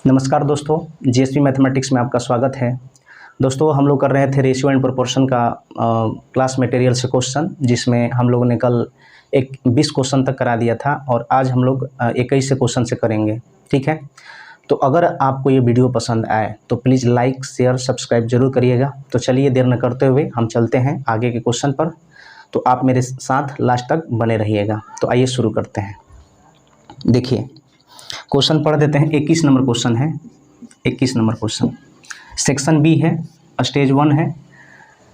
नमस्कार दोस्तों, GSP mathematics में आपका स्वागत है। दोस्तों, हम लोग कर रहे थे रेशियो एंड प्रोपोर्शन का क्लास मटेरियल से क्वेश्चन, जिसमें हम लोगों ने कल 20 क्वेश्चन तक करा दिया था और आज हम लोग 21 से क्वेश्चन से करेंगे। ठीक है, तो अगर आपको ये वीडियो पसंद आए तो प्लीज़ लाइक शेयर सब्सक्राइब जरूर करिएगा। तो चलिए देर न करते हुए हम चलते हैं आगे के क्वेश्चन पर। तो आप मेरे साथ लास्ट तक बने रहिएगा। तो आइए शुरू करते हैं। देखिए, क्वेश्चन पढ़ देते हैं। 21 नंबर क्वेश्चन है। 21 नंबर क्वेश्चन सेक्शन बी है, स्टेज 1 है।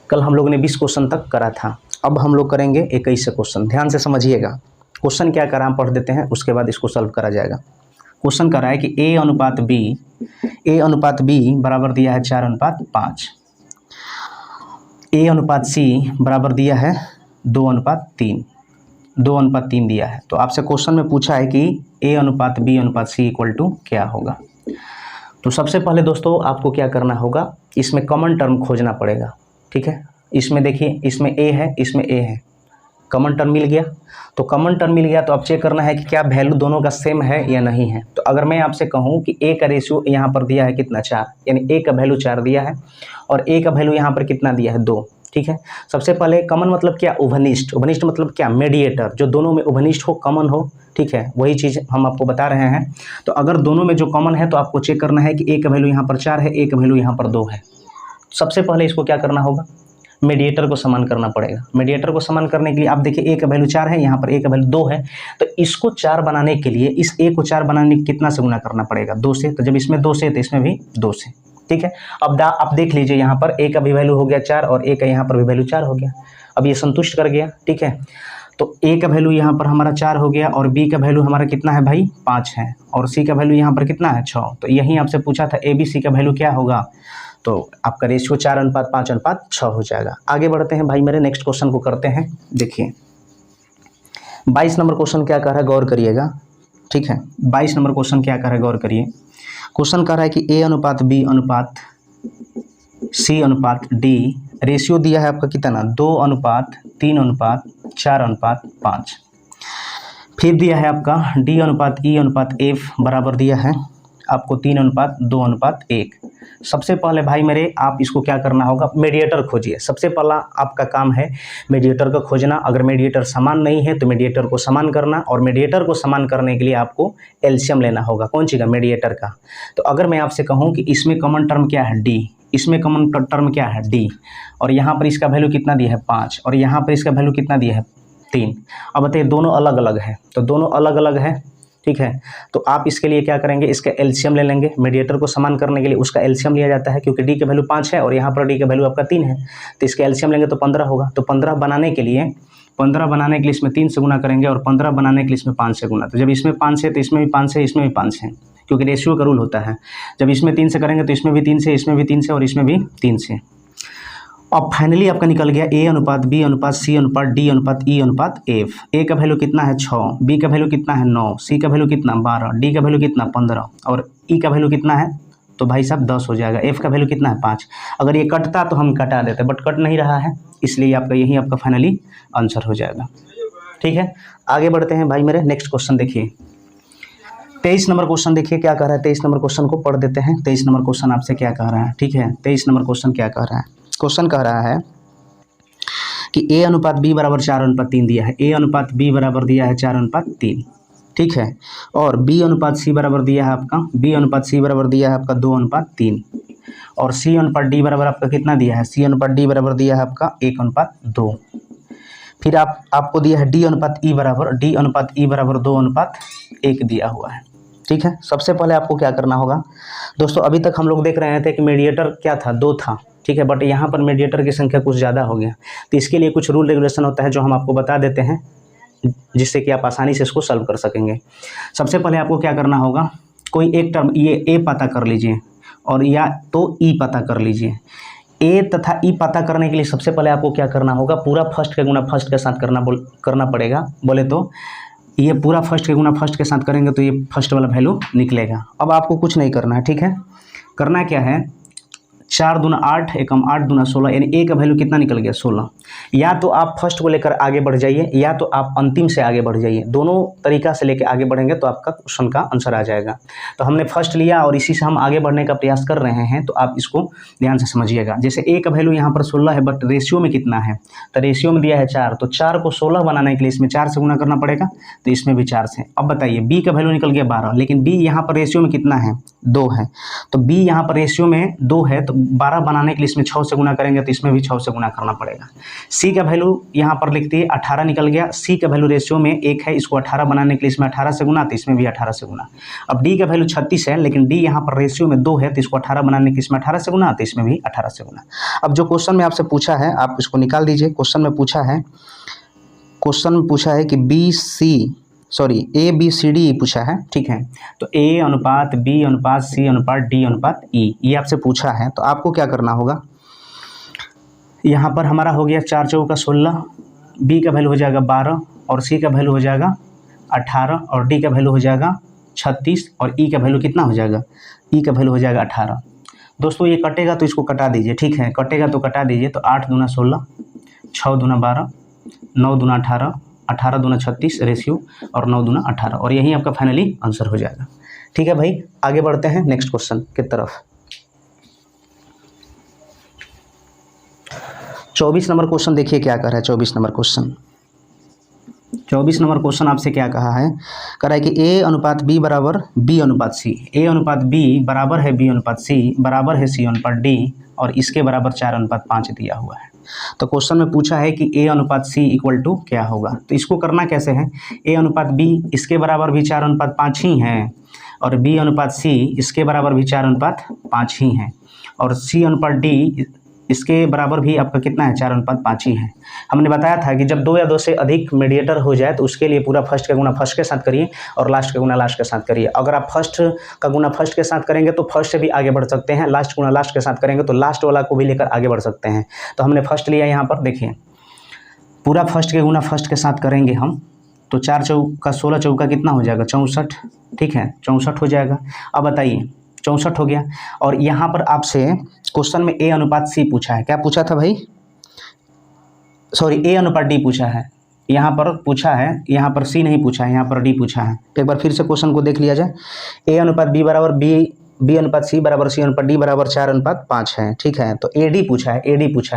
कल हम लोगों ने 20 क्वेश्चन तक करा था, अब हम लोग करेंगे 21 से क्वेश्चन। ध्यान से समझिएगा। क्वेश्चन क्या करा हम पढ़ देते हैं, उसके बाद इसको सॉल्व करा जाएगा। क्वेश्चन करा है कि ए अनुपात बी बराबर दिया है 4:5, ए अनुपात सी बराबर दिया है 2:3 दिया है। तो आपसे क्वेश्चन में पूछा है कि ए अनुपात बी अनुपात सी इक्वल टू क्या होगा। तो सबसे पहले दोस्तों आपको क्या करना होगा, इसमें कॉमन टर्म खोजना पड़ेगा। ठीक है, इसमें देखिए, इसमें ए है, इसमें ए है, कॉमन टर्म मिल गया। तो कॉमन टर्म मिल गया तो अब चेक करना है कि क्या वैल्यू दोनों का सेम है या नहीं है। तो अगर मैं आपसे कहूँ कि ए का रेशियो यहाँ पर दिया है कितना, 4, यानी ए का वैल्यू 4 दिया है और ए का वैल्यू यहाँ पर कितना दिया है, 2। ठीक है, सबसे पहले कॉमन मतलब क्या, उभनिष्ठ। उभनिष्ठ मतलब क्या, मेडिएटर, जो दोनों में उभनिष्ठ हो, कॉमन हो। ठीक है, वही चीज़ हम आपको बता रहे हैं। तो अगर दोनों में जो कॉमन है तो आपको चेक करना है कि ए का वैल्यू यहाँ पर 4 है, ए का वैल्यू यहाँ पर 2 है। सबसे पहले इसको क्या करना होगा, मीडिएटर को समान करना पड़ेगा। मीडिएटर को समान करने के लिए आप देखिए, ए का वैल्यू 4 है, यहाँ पर ए का वैल्यू 2 है। तो इसको 4 बनाने के लिए इस ए को 4 बनाने के कितना से गुना करना पड़ेगा, 2 से। तो जब इसमें 2 से तो इसमें भी 2 से। ठीक है, अब आप देख लीजिए, यहाँ पर ए का भी वैल्यू हो गया 4 और ए का यहाँ पर भी वैल्यू 4 हो गया। अब ये संतुष्ट कर गया। ठीक है, तो ए का वैल्यू यहाँ पर हमारा 4 हो गया और बी का वैल्यू हमारा कितना है भाई, 5 है, और सी का वैल्यू यहाँ पर कितना है, 6। तो यहीं आपसे पूछा था ए बी सी का वैल्यू क्या होगा, तो आपका रेशियो 4:5:6 हो जाएगा। आगे बढ़ते हैं भाई मेरे, नेक्स्ट क्वेश्चन को करते हैं। देखिए 22 नंबर क्वेश्चन क्या कर रहा है, गौर करिएगा। ठीक है, 22 नंबर क्वेश्चन क्या कर रहा है, गौर करिए। क्वेश्चन कह रहा है कि ए अनुपात बी अनुपात सी अनुपात डी रेशियो दिया है आपका कितना, 2:3:4:5। फिर दिया है आपका डी अनुपात ई अनुपात एफ बराबर दिया है आपको 3:2:1। सबसे पहले भाई मेरे आप इसको क्या करना होगा, मीडिएटर खोजिए। सबसे पहला आपका काम है मीडिएटर का खोजना। अगर मीडिएटर समान नहीं है तो मीडिएटर को समान करना, और मीडिएटर को समान करने के लिए आपको एलसीएम लेना होगा। कौन सी का, मीडिएटर का। तो अगर मैं आपसे कहूँ कि इसमें कॉमन टर्म क्या है, डी, इसमें कॉमन टर्म क्या है, डी, और यहाँ पर इसका वैल्यू कितना दिया है, 5, और यहाँ पर इसका वैल्यू कितना दिया है, 3। अब बताइए दोनों अलग अलग है, तो दोनों अलग अलग है। ठीक है, तो आप इसके लिए क्या करेंगे, इसका एलसीएम ले लेंगे। मीडिएटर को समान करने के लिए उसका एलसीएम लिया जाता है, क्योंकि डी का वैल्यू 5 है और यहाँ पर डी का वैल्यू आपका 3 है। तो इसका एलसीएम लेंगे तो 15 होगा। तो 15 बनाने के लिए इसमें 3 से गुना करेंगे और 15 बनाने के लिए इसमें 5 से गुना। तो जब इसमें 5 है तो इसमें भी 5 है, इसमें भी 5 है, क्योंकि रेशियो का रूल होता है। जब इसमें 3 से करेंगे तो इसमें भी 3 से, इसमें भी 3 से और इसमें भी 3 से। अब फाइनली आपका निकल गया ए अनुपात बी अनुपात सी अनुपात डी अनुपात ई अनुपात एफ। ए का वैल्यू कितना है, 6, बी का वैल्यू कितना है, 9, सी का वैल्यू कितना, 12, डी का वैल्यू कितना, 15, और ई का वैल्यू कितना है, तो भाई साहब 10 हो जाएगा। एफ का वैल्यू कितना है, 5। अगर ये कटता तो हम कटा देते, बट कट नहीं रहा है, इसलिए आपका यही आपका फाइनली आंसर हो जाएगा। ठीक है, आगे बढ़ते हैं भाई मेरे, नेक्स्ट क्वेश्चन देखिए। 23 नंबर क्वेश्चन देखिए क्या कह रहा है। 23 नंबर क्वेश्चन को पढ़ देते हैं। 23 नंबर क्वेश्चन आपसे क्या कह रहा है। ठीक है, 23 नंबर क्वेश्चन क्या कह रहा है। क्वेश्चन कह रहा है कि ए अनुपात बी बराबर 4:3 दिया है। ए अनुपात बी बराबर दिया है 4:3। ठीक है, और बी अनुपात सी बराबर दिया है आपका 2:3, और सी अनुपात डी बराबर आपका कितना दिया है, सी अनुपात डी बराबर दिया है आपका 1:2। फिर आपको दिया है डी अनुपात ई बराबर 2:1 दिया हुआ है। ठीक है, सबसे पहले आपको क्या करना होगा दोस्तों, अभी तक हम लोग देख रहे थे कि मीडिएटर क्या था, 2 था। ठीक है, बट यहाँ पर मीडिएटर की संख्या कुछ ज़्यादा हो गया। तो इसके लिए कुछ रूल रेगुलेशन होता है जो हम आपको बता देते हैं, जिससे कि आप आसानी से इसको सॉल्व कर सकेंगे। सबसे पहले आपको क्या करना होगा, कोई एक टर्म ये ए पता कर लीजिए और या तो ई पता कर लीजिए। ए तथा ई पता करने के लिए सबसे पहले आपको क्या करना होगा, पूरा फर्स्ट के गुना फर्स्ट के साथ करना पड़ेगा। बोले तो ये पूरा फर्स्ट के गुना फर्स्ट के साथ करेंगे तो ये फर्स्ट वाला वैल्यू निकलेगा। अब आपको कुछ नहीं करना है। ठीक है, करना क्या है, 4 दूना 8, एकम 8 दूना 16, यानी ए का वैल्यू कितना निकल गया 16। या तो आप फर्स्ट को लेकर आगे बढ़ जाइए या तो आप अंतिम से आगे बढ़ जाइए, दोनों तरीका से लेकर आगे बढ़ेंगे तो आपका क्वेश्चन का आंसर आ जाएगा। तो हमने फर्स्ट लिया और इसी से हम आगे बढ़ने का प्रयास कर रहे हैं, तो आप इसको ध्यान से समझिएगा। जैसे ए का वैल्यू यहाँ पर 16 है, बट रेशियो में कितना है, तो रेशियो में दिया है 4, तो 4 को 16 बनाने के लिए इसमें 4 से गुना करना पड़ेगा, तो इसमें भी 4 से। अब बताइए बी का वैल्यू निकल गया 12, लेकिन बी यहाँ पर रेशियो में कितना है, 2 है, तो बी यहाँ पर रेशियो में 2 है, तो 12 बनाने के लिए इसमें 6 से गुना करेंगे, तो इसमें भी 6 से गुना करना पड़ेगा। सी का वैल्यू यहाँ पर लिखते हैं 18 निकल गया, सी का वैल्यू रेशियो में 1 है, इसको 18 बनाने के लिए इसमें 18 से गुना, तो इसमें भी 18 से गुना। अब डी का वैल्यू 36 है, लेकिन डी यहाँ पर रेशियो में 2 है, तो इसको 18 बनाने के इसमें 18 से गुना, तो इसमें भी 18 से गुना। अब जो क्वेश्चन में आपसे पूछा है आप इसको निकाल दीजिए। क्वेश्चन में पूछा है कि ए बी सी डी पूछा है, ठीक है। तो ए अनुपात बी अनुपात सी अनुपात डी अनुपात ई, ये आपसे पूछा है। तो आपको क्या करना होगा, यहाँ पर हमारा हो गया 4 चौका 16, बी का वैल्यू हो जाएगा 12 और सी का वैल्यू हो जाएगा 18 और डी का वैल्यू हो जाएगा 36 और ई का वैल्यू कितना हो जाएगा, ई का वैल्यू हो जाएगा 18। दोस्तों ये कटेगा तो इसको कटा दीजिए, ठीक है, कटेगा तो कटा दीजिए। तो 8 दूना 16, 6 दूना 12, 9 दूना 18, 18 दूना 36 रेशियो और 9 दूना 18, और यही आपका फाइनली आंसर हो जाएगा। ठीक है भाई, आगे बढ़ते हैं नेक्स्ट क्वेश्चन की तरफ। 24 नंबर क्वेश्चन देखिए क्या कर रहा है। 24 नंबर क्वेश्चन आपसे क्या कहा है, कह रहा है कि ए अनुपात बी बराबर बी अनुपात सी, ए अनुपात बी बराबर है बी अनुपात सी बराबर है सी अनुपात डी और इसके बराबर 4:5 दिया हुआ है। तो क्वेश्चन में पूछा है कि ए अनुपात सी इक्वल टू क्या होगा। तो इसको करना कैसे है, ए अनुपात बी इसके बराबर भी 4:5 ही है और बी अनुपात सी इसके बराबर भी 4:5 ही है और सी अनुपात डी इसके बराबर भी आपका कितना है, 4:5 ही है। हमने बताया था कि जब 2 या 2 से अधिक मीडिएटर हो जाए तो उसके लिए पूरा फर्स्ट का गुना फर्स्ट के साथ करिए और लास्ट का गुना लास्ट के साथ करिए। अगर आप फर्स्ट का गुना फर्स्ट के साथ करेंगे तो फर्स्ट से भी आगे बढ़ सकते हैं, लास्ट गुना लास्ट के साथ करेंगे तो लास्ट वाला को भी लेकर आगे बढ़ सकते हैं। तो हमने फर्स्ट लिया, यहाँ पर देखिए पूरा फर्स्ट के गुना फर्स्ट के साथ करेंगे हम, तो 4 चौका 16 चौका कितना हो जाएगा, 64, ठीक है, 64 हो जाएगा। अब बताइए 64 हो गया और यहाँ पर आपसे क्वेश्चन में ए अनुपात सी पूछा है, क्या पूछा था भाई, सॉरी ए अनुपात डी पूछा है, यहाँ पर पूछा है, यहाँ पर सी नहीं पूछा है, यहाँ पर डी पूछा है। एक बार फिर से क्वेश्चन को देख लिया जाए। ए अनुपात बी बराबर बी अनुपात सी बराबर सी अनुपात डी बराबर 4:5 है, ठीक है। तो ए डी पूछा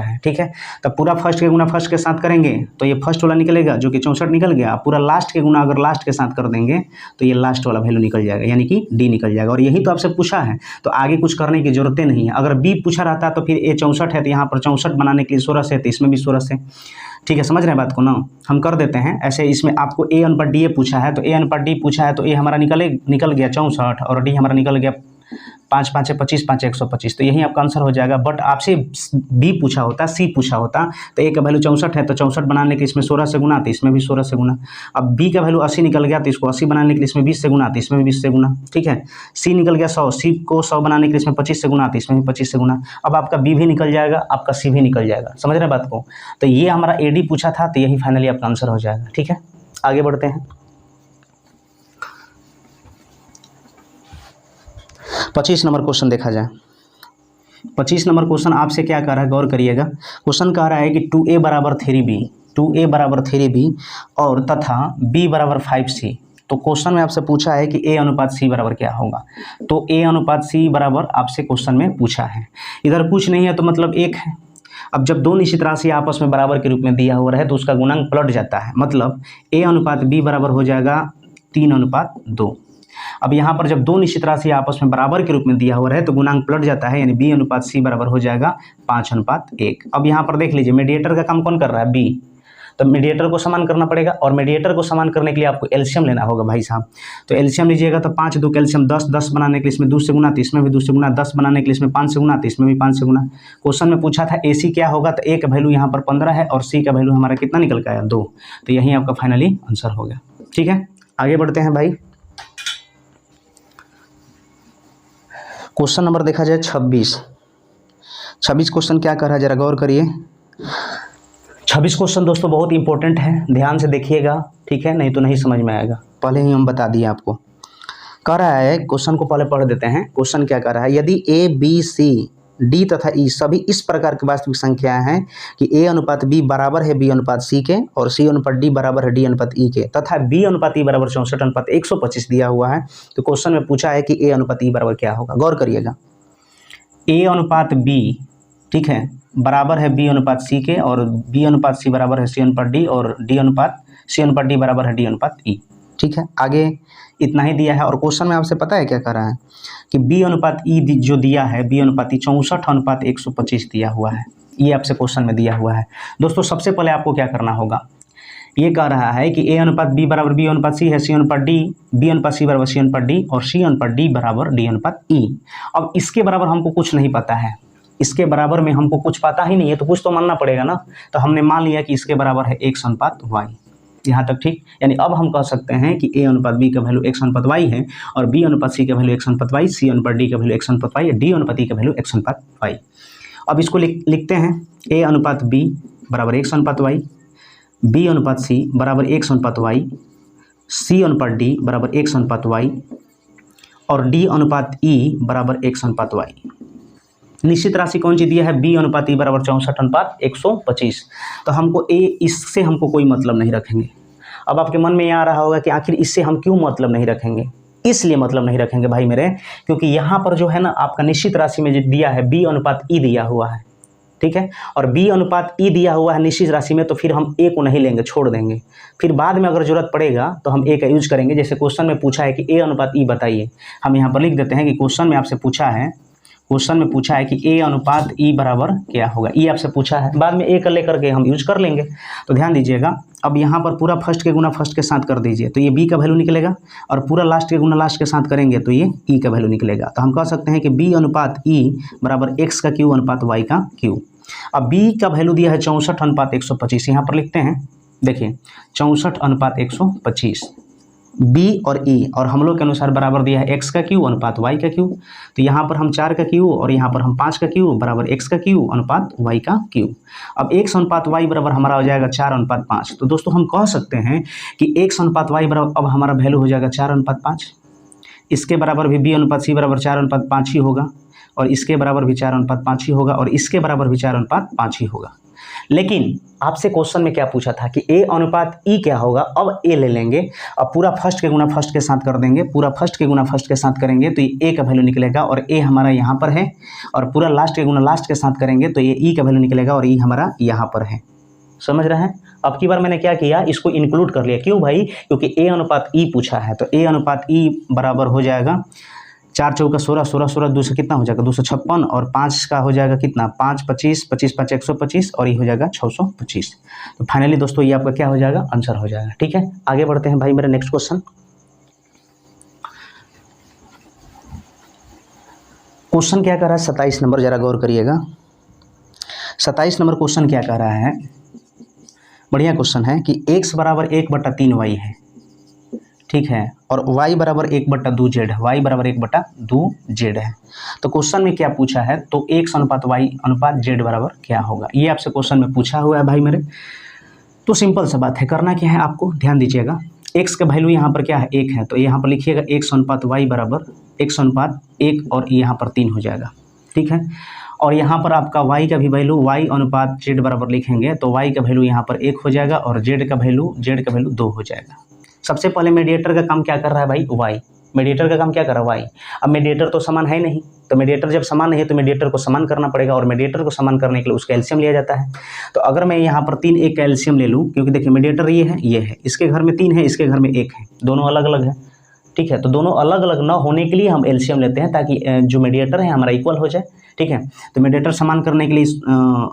है, ठीक है। तो पूरा फर्स्ट के गुना फर्स्ट के साथ करेंगे तो ये फर्स्ट वाला निकलेगा जो कि 64 निकल गया। पूरा लास्ट के गुना अगर लास्ट के साथ कर देंगे तो ये लास्ट वाला वैल्यू निकल जाएगा, यानी कि डी निकल जाएगा। और यही तो आपसे पूछा है, तो आगे कुछ करने की जरूरत नहीं है। अगर बी पूछा रहता तो फिर ए 64 है तो यहाँ पर 64 बनाने के लिए 16 से, तो इसमें भी 16 से, ठीक है, समझ रहे हैं बात को ना। हम कर देते हैं ऐसे, इसमें आपको ए अनुपात डी पूछा है तो ए अनुपात डी पूछा है तो ए हमारा निकल गया 64 और डी हमारा निकल गया 5 5 25, 5 125, तो यही आपका आंसर हो जाएगा। बट आपसे बी पूछा होता, सी पूछा होता तो ए का वैल्यू 64 है तो 64 बनाने के इसमें 16 से गुना, तो इसमें भी 16 से गुना। अब बी का वैल्यू 80 निकल गया तो इसको 80 बनाने के लिए इसमें 20 से गुना, तो इसमें भी 20 से गुना, ठीक है। सी निकल गया 100, सी को 100 बनाने के लिए इसमें 25 से गुना, तो इसमें भी 25 से गुना। अब आपका बी भी निकल जाएगा, आपका सी भी निकल जाएगा, समझ रहे हैं बात को। तो ये हमारा ए डी पूछा था, तो यही फाइनली आपका आंसर हो जाएगा, ठीक है। आगे बढ़ते हैं। 25 नंबर क्वेश्चन देखा जाए। 25 नंबर क्वेश्चन आपसे क्या कह रहा है, गौर करिएगा। क्वेश्चन कह रहा है कि 2a बराबर 3b और तथा b बराबर 5c। तो क्वेश्चन में आपसे पूछा है कि a अनुपात c बराबर क्या होगा। तो a अनुपात c बराबर आपसे क्वेश्चन में पूछा है, इधर कुछ नहीं है तो मतलब 1 है। अब जब दो निश्चित राशि आपस में बराबर के रूप में दिया हुआ है तो उसका गुणांक पलट जाता है, मतलब a अनुपात b बराबर हो जाएगा 3:2। अब यहाँ पर जब दो निश्चित राशि आपस में बराबर के रूप में दिया हुआ है तो गुणांक पलट जाता है, यानी b अनुपात c बराबर हो जाएगा 5:1। अब यहाँ पर देख लीजिए मीडिएटर का काम कौन कर रहा है, b, तो मीडिएटर को समान करना पड़ेगा और मीडिएटर को समान करने के लिए आपको एलसीएम लेना होगा भाई साहब। तो एलसीएम लीजिएगा तो 5 2 कैल्शियम 10, 10 बनाने के लिए इसमें 2 से गुना, तो इसमें भी 2 से गुना, 10 बनाने के लिए इसमें 5 से गुना, तो इसमें भी 5 से गुना। क्वेश्चन में पूछा था AC क्या होगा, तो A का वैल्यू यहाँ पर 15 है और C का वैल्यू हमारा कितना निकल के आया 2, तो यही आपका फाइनली आंसर हो गया, ठीक है। आगे बढ़ते हैं भाई। क्वेश्चन नंबर देखा जाए 26 क्वेश्चन क्या कर रहा है, जरा गौर करिए। 26 क्वेश्चन दोस्तों बहुत इंपॉर्टेंट है, ध्यान से देखिएगा, ठीक है, नहीं तो नहीं समझ में आएगा। पहले ही हम बता दिए आपको। कह रहा है, क्वेश्चन को पहले पढ़ देते हैं। क्वेश्चन क्या कर रहा है, यदि A B C डी तथा ई सभी इस प्रकार की वास्तविक संख्याएं हैं कि ए अनुपात बी बराबर है बी अनुपात सी के और सी अनुपात डी बराबर है डी अनुपात ई के तथा बी अनुपात ई बराबर 64:125 दिया हुआ है। तो क्वेश्चन में पूछा है कि ए अनुपात ई बराबर क्या होगा। गौर करिएगा, ए अनुपात बी, ठीक है, बराबर है बी अनुपात सी के और बी अनुपात सी बराबर है सी अनुपात डी और डी अनुपात सी अनुपात डी बराबर है डी अनुपात ई। ठीक है, आगे इतना ही दिया है और क्वेश्चन में आपसे पता है क्या कर रहा है कि बी अनुपात ई जो दिया है बी अनुपात ई 64:125 दिया हुआ है। ये आपसे क्वेश्चन में दिया हुआ है। दोस्तों सबसे पहले आपको क्या करना होगा, ये कह रहा है कि ए अनुपात बी बराबर बी अनुपात सी है, सी अनुपात डी, बी अनुपात सी बराबर सी अनुपात डी और सी अनुपात डी बराबर डी अनुपात ई। अब इसके बराबर हमको कुछ नहीं पता है, इसके बराबर में हमको कुछ पता ही नहीं है, तो कुछ तो मानना पड़ेगा ना। तो हमने मान लिया कि इसके बराबर है x अनुपात y, यहाँ तक ठीक। यानी अब हम कह सकते हैं कि a अनुपात b का वैल्यू x अनुपात y है और b अनुपात c का वैल्यू x अनुपात y, c अनुपात d का वैल्यू x अनुपात y, d अनुपात e का वैल्यू x अनुपात y। अब इसको लिखते हैं a अनुपात b बराबर x अनुपात y, b अनुपात c बराबर x अनुपात y, c अनुपात d बराबर x अनुपात y और d अनुपात e बराबर x अनुपात y। निश्चित राशि कौन सी दिया है, b अनुपात e बराबर 64:125। तो हमको इससे हमको कोई मतलब नहीं रखेंगे। अब आपके मन में ये आ रहा होगा कि आखिर इससे हम क्यों मतलब नहीं रखेंगे। इसलिए मतलब नहीं रखेंगे भाई मेरे, क्योंकि यहाँ पर जो है ना आपका निश्चित राशि में जो दिया है b अनुपात e दिया हुआ है, ठीक है, और b अनुपात e दिया हुआ है निश्चित राशि में, तो फिर हम a को नहीं लेंगे, छोड़ देंगे। फिर बाद में अगर जरूरत पड़ेगा तो हम a का यूज करेंगे। जैसे क्वेश्चन में पूछा है कि a अनुपात e बताइए, हम यहाँ पर लिख देते हैं कि क्वेश्चन में आपसे पूछा है, क्वेश्चन में पूछा है कि a अनुपात e बराबर क्या होगा। e आपसे पूछा है, बाद में a कर लेकर के हम यूज कर लेंगे। तो ध्यान दीजिएगा, अब यहाँ पर पूरा फर्स्ट के गुना फर्स्ट के साथ कर दीजिए तो ये b का वैल्यू निकलेगा और पूरा लास्ट के गुना लास्ट के साथ करेंगे तो ये e का वैल्यू निकलेगा। तो हम कह सकते हैं कि b अनुपात e बराबर x का क्यू अनुपात y का क्यू। अब b का वैल्यू दिया है 64:125, यहाँ पर लिखते हैं, देखिए 64:125 b और e और हम लोग के अनुसार बराबर दिया है x का क्यू अनुपात y का क्यू। तो यहाँ पर हम 4 का क्यू और यहाँ पर हम 5 का क्यू बराबर x का क्यू अनुपात y का क्यू। अब x अनुपात y बराबर हमारा हो जाएगा 4:5। तो दोस्तों हम कह सकते हैं कि x अनुपात y बराबर अब हमारा वैल्यू हो जाएगा 4:5। इसके बराबर भी b अनुपात c बराबर 4:5 ही होगा और इसके बराबर भी 4:5 ही होगा और इसके बराबर भी 4:5 ही होगा। लेकिन आपसे क्वेश्चन में क्या पूछा था कि a अनुपात e क्या होगा। अब a ले लेंगे, अब पूरा फर्स्ट के गुना फर्स्ट के साथ कर देंगे, पूरा फर्स्ट के गुना फर्स्ट के साथ करेंगे तो ये a का वैल्यू निकलेगा और a हमारा यहाँ पर है, और पूरा लास्ट के गुना लास्ट के साथ करेंगे तो ये e का वैल्यू निकलेगा और e हमारा यहाँ पर है। समझ रहे हैं। अब की बार मैंने क्या किया, इसको इंक्लूड कर लिया। क्यों भाई, क्योंकि a अनुपात e पूछा है। तो a अनुपात e बराबर हो जाएगा 4 चौका 16, 16 16 2 से कितना हो जाएगा 256 और 5 का हो जाएगा कितना 5 25, 25 5 125 और ये हो जाएगा 625। तो फाइनली दोस्तों ये आपका क्या हो जाएगा, आंसर हो जाएगा। ठीक है, आगे बढ़ते हैं भाई मेरा नेक्स्ट क्वेश्चन। क्वेश्चन क्या कर रहा है 27 नंबर, जरा गौर करिएगा। 27 नंबर क्वेश्चन क्या कह रहा है, बढ़िया क्वेश्चन है कि x बराबर 1/3y है, ठीक है, और y बराबर 1/2z है, y बराबर 1/2z है। तो क्वेश्चन में क्या पूछा है, तो x अनुपात y अनुपात z बराबर क्या होगा, ये आपसे क्वेश्चन में पूछा हुआ है भाई मेरे। तो सिंपल सा बात है, करना क्या है आपको, ध्यान दीजिएगा। x का वैल्यू यहाँ पर क्या है 1 है, तो यहाँ पर लिखिएगा x अनुपात y बराबर x अनुपात 1 और यहाँ पर 3 हो जाएगा, ठीक है। और यहाँ पर आपका y का भी वैल्यू y अनुपात z बराबर लिखेंगे तो y का वैल्यू यहाँ पर 1 हो जाएगा और z का वैल्यू 2 हो जाएगा। सबसे पहले मीडिएटर का काम क्या कर रहा है भाई, y। मीडिएटर का काम क्या कर रहा है, y। अब मीडिएटर तो समान है नहीं, तो मीडिएटर जब समान नहीं है तो मीडिएटर को समान करना पड़ेगा और मीडिएटर को समान करने के लिए उसका एलसीएम लिया जाता है। तो अगर मैं यहाँ पर 3 1 का एलसीएम ले लूँ, क्योंकि देखिए मीडिएटर ये है, इसके घर में 3 है, इसके घर में 1 है, दोनों अलग अलग है, ठीक है। तो दोनों अलग अलग न होने के लिए हम एलसीएम लेते हैं ताकि जो मीडिएटर है हमारा इक्वल हो जाए, ठीक है। तो मीडिएटर समान करने के लिए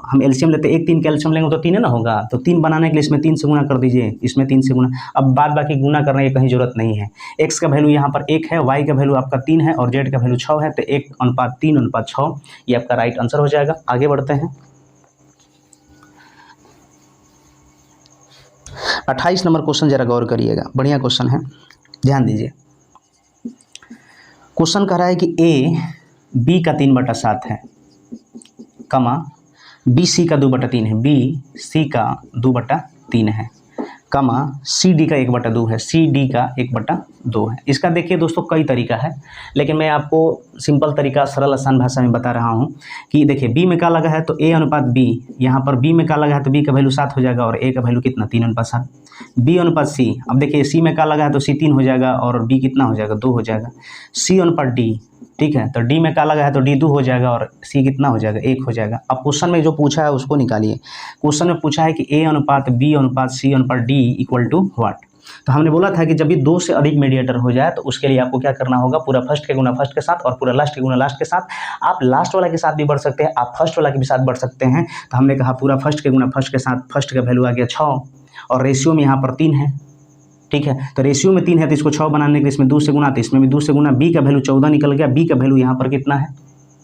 हम एलसीएम लेते हैं, 1 3 का एलसीएम लेंगे तो 3 है ना होगा, तो 3 बनाने के लिए इसमें 3 से गुना कर दीजिए, इसमें 3 से गुना। अब बाद बाकी गुना करने की कहीं जरूरत नहीं है। x का वैल्यू यहाँ पर 1 है, y का वैल्यू आपका 3 है और z का वैल्यू 6 है, तो 1:3:6 ये आपका राइट आंसर हो जाएगा। आगे बढ़ते हैं। 28 नंबर क्वेश्चन जरा गौर करिएगा, बढ़िया क्वेश्चन है, ध्यान दीजिए। क्वेश्चन कह रहा है कि a b का 3/7 है, कमा b c का 2/3 है, b c का 2/3 है, कमा सी डी का 1/2 है, सी डी का 1/2 है। इसका देखिए दोस्तों कई तरीका है, लेकिन मैं आपको सिंपल तरीका सरल आसान भाषा में बता रहा हूँ कि देखिए बी में क्या लगा है तो ए अनुपात बी, यहाँ पर बी में क्या लगा है तो बी का वैल्यू 7 हो जाएगा और ए का वैल्यू कितना 3:7। बी अनुपात सी, अब देखिए सी में क्या लगा है तो सी 3 हो जाएगा और बी कितना हो जाएगा 2 हो जाएगा। सी अनुपात डी, ठीक है, तो डी में क्या लगा है तो डी 2 हो जाएगा और सी कितना हो जाएगा 1 हो जाएगा। अब क्वेश्चन में जो पूछा है उसको निकालिए। क्वेश्चन में पूछा है कि ए अनुपात बी अनुपात सी अनुपात डी इक्वल टू व्हाट। तो हमने बोला था कि जब भी 2 से अधिक मीडिएटर हो जाए तो उसके लिए आपको क्या करना होगा, पूरा फर्स्ट के गुना फर्स्ट के साथ और पूरा लास्ट के गुना लास्ट के साथ। आप लास्ट वाला के साथ भी बढ़ सकते हैं, आप फर्स्ट वाला के भी साथ बढ़ सकते हैं। तो हमने कहा पूरा फर्स्ट के गुना फर्स्ट के साथ, फर्स्ट का वैल्यू आ गया 6 और रेशियो में यहाँ पर 3 है, ठीक है, तो रेशियो में 3 है तो इसको 6 बनाने के लिए इसमें 2 से गुना, तो इसमें भी 2 से गुना। बी का वैल्यू 14 निकल गया, बी का वैल्यू यहाँ पर कितना है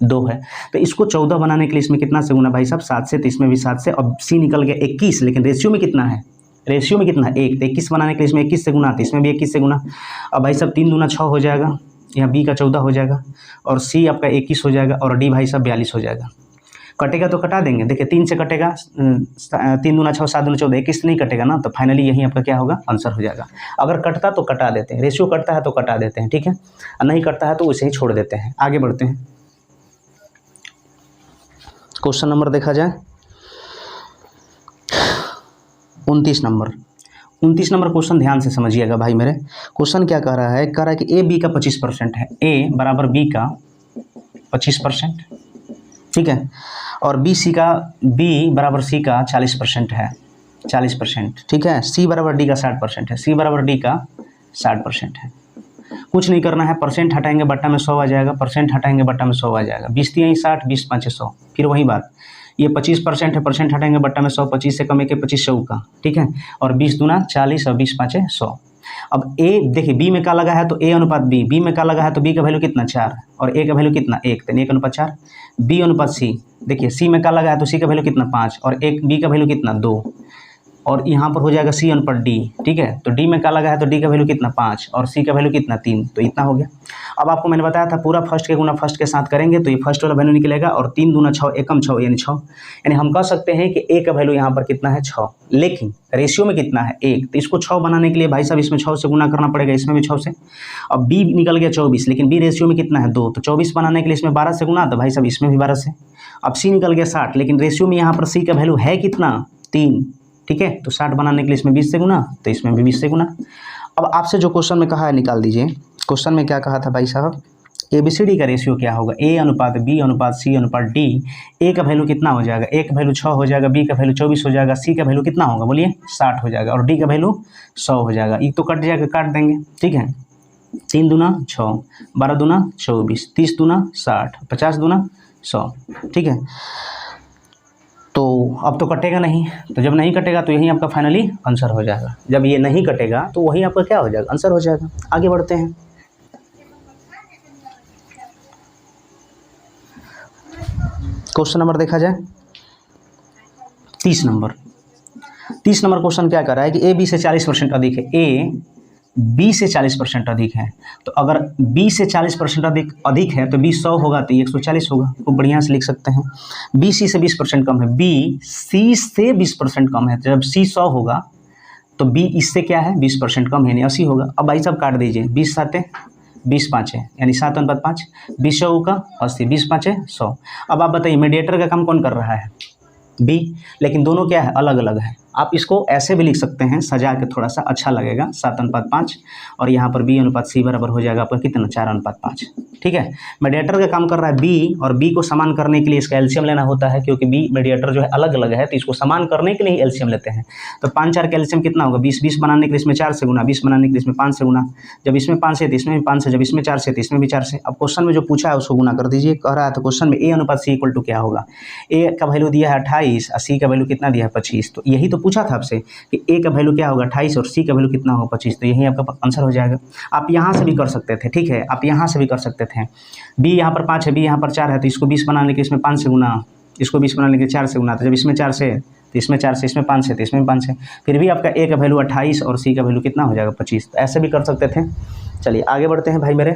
2 है, तो इसको 14 बनाने के लिए इसमें कितना से गुना भाई साहब 7 से, तो इसमें भी 7 से। अब सी निकल गया 21, लेकिन रेशियो में कितना है, रेशियो में कितना है 1, तो 21 बनाने के लिए इसमें 21 से गुना, तो इसमें भी 21 से गुना। अब भाई साहब 3 दूना 6 हो जाएगा, यहाँ बी का 14 हो जाएगा और सी आपका 21 हो जाएगा और डी भाई साहब 42 हो जाएगा। कटेगा तो कटा देंगे, देखिए 3 से कटेगा, 3 दूना 6 7 दूना 14, 21 नहीं कटेगा ना, तो फाइनली यही आपका क्या होगा आंसर हो जाएगा। अगर कटता तो कटा देते हैं, रेशियो कटता है तो कटा देते हैं, ठीक है, और नहीं कटता है तो उसे ही छोड़ देते हैं। आगे बढ़ते हैं, क्वेश्चन नंबर देखा जाए 29 नंबर। 29 नंबर क्वेश्चन ध्यान से समझिएगा भाई मेरे। क्वेश्चन क्या कह रहा है, कह रहा है कि ए बी का 25% है, ए बराबर बी का 25%, ठीक है, और बी सी का, बी बराबर सी का 40% है, 40%, ठीक है, सी बराबर डी का 60% है, सी बराबर डी का 60% है। कुछ नहीं करना है, परसेंट हटाएंगे बट्टा में 100 आ जाएगा, परसेंट हटाएंगे बट्टा में 100 आ जाएगा, 20 3 60, 20 5 100, फिर वही बात, ये 25% है, परसेंट हटाएंगे बट्टा में 100, 25 से कम के 25 100 का, ठीक है, और 20 दूना 40 और 20 5 100। अब ए देखिए बी में क्या लगा है तो ए अनुपात बी, बी में क्या लगा है तो बी का वैल्यू कितना 4 और ए का वैल्यू कितना 1, तो 1 अनुपात 4। बी अनुपात सी, देखिए सी में क्या लगा है तो सी का वैल्यू कितना 5 और एक बी का वैल्यू कितना 2 और यहाँ पर हो जाएगा सी अनुपात डी, ठीक है, तो डी में क्या लगा है तो डी का वैल्यू कितना 5 और सी का वैल्यू कितना 3, तो इतना हो गया। अब आपको मैंने बताया था पूरा फर्स्ट के गुना फर्स्ट के साथ करेंगे तो ये फर्स्ट वाला वैल्यू निकलेगा और 3 दूना 6 एकम 6 यानी 6, यानी हम कह सकते हैं कि ए का वैल्यू यहाँ पर कितना है 6, लेकिन रेशियो में कितना है 1, तो इसको 6 बनाने के लिए भाई साहब इसमें 6 से गुना करना पड़ेगा, इसमें भी 6 से। अब बी निकल गया 24, लेकिन बी रेशियो में कितना है 2, तो 24 बनाने के लिए इसमें 12 से गुना, तो भाई साहब इसमें भी 12 से। अब सी निकल गया 60, लेकिन रेशियो में यहाँ पर सी का वैल्यू है कितना 3, ठीक है, तो 60 बनाने के लिए इसमें 20 से गुना, तो इसमें भी 20 से गुना। अब आपसे जो क्वेश्चन में कहा है निकाल दीजिए। क्वेश्चन में क्या कहा था भाई साहब, ABCD का रेशियो क्या होगा, ए अनुपात बी अनुपात सी अनुपात डी। ए का वैल्यू कितना हो जाएगा, ए का वैल्यू 6 हो जाएगा, बी का वैल्यू 24 हो जाएगा, सी का वैल्यू कितना होगा बोलिए 60 हो जाएगा और डी का वैल्यू 100 हो जाएगा। ये तो कट जाएगा, काट देंगे, ठीक है, 3 दूना 6, 12 दूना 24, 30 दूना 60, 50 दूना 100, ठीक है। तो अब तो कटेगा नहीं, तो जब नहीं कटेगा तो यही आपका फाइनली आंसर हो जाएगा। जब ये नहीं कटेगा तो वही आपका क्या हो जाएगा, आंसर हो जाएगा। आगे बढ़ते हैं, क्वेश्चन नंबर देखा जाए 30 नंबर। 30 नंबर क्वेश्चन क्या कर रहा है कि ए बी से 40% अधिक है, ए बी से 40% अधिक है, तो अगर बी से 40% अधिक है तो बी 100 होगा तो ये 140 होगा, खूब बढ़िया से लिख सकते हैं। बी सी से 20% कम है, बी सी से 20% कम है, तो जब सी 100 होगा तो बी इससे क्या है 20% कम है यानी 80 होगा। अब भाई साहब काट दीजिए, 20 7 20 5 है यानी 7/5, 20 100 का 80, 20 5 100। अब आप बताइए मीडिएटर का काम कौन कर रहा है बी, लेकिन दोनों क्या है अलग अलग है। आप इसको ऐसे भी लिख सकते हैं सजा के, थोड़ा सा अच्छा लगेगा, 7/5 और यहाँ पर बी अनुपात सी बराबर हो जाएगा आपका कितना 4/5, ठीक है। मीडिएटर का काम कर रहा है बी, और बी को समान करने के लिए इसका एलसीएम लेना होता है, क्योंकि बी मीडिएटर जो है अलग अलग है, तो इसको समान करने के लिए ही एलसीएम लेते हैं। तो 5 4 का एलसीएम कितना होगा 20, 20 बनाने के लिए इसमें 4 से गुना, 20 बनाने के लिए इसमें 5 से गुना, जब इसमें 5 है तो इसमें भी 5 से, जब इसमें 4 से तो इसमें भी 4 से। अब क्वेश्चन में जो पूछा है उसको गुना कर दीजिए। कह रहा है तो क्वेश्चन में ए अनुपात सी इक्वल टू क्या होगा, ए का वैल्यू दिया है 28 और सी का वैल्यू कितना दिया है 25, तो यही तो पूछा था आपसे कि ए का वैल्यू क्या होगा 28 और सी का वैल्यू कितना होगा 25, तो यही आपका आंसर हो जाएगा। आप यहाँ से भी कर सकते थे, ठीक है, आप यहाँ से भी कर सकते थे। बी यहाँ पर 5 है, बी यहाँ पर 4 है, तो इसको 20 बनाने के इसमें 5 से गुना, इसको 20 बनाने के 4 से गुना, तो जब इसमें 4 से तो इसमें 4 से, इसमें 5 से तो इसमें 5 से, फिर भी आपका ए का वैल्यू 28 और सी का वैल्यू कितना हो जाएगा 25, तो ऐसे भी कर सकते थे। चलिए आगे बढ़ते हैं भाई मेरे।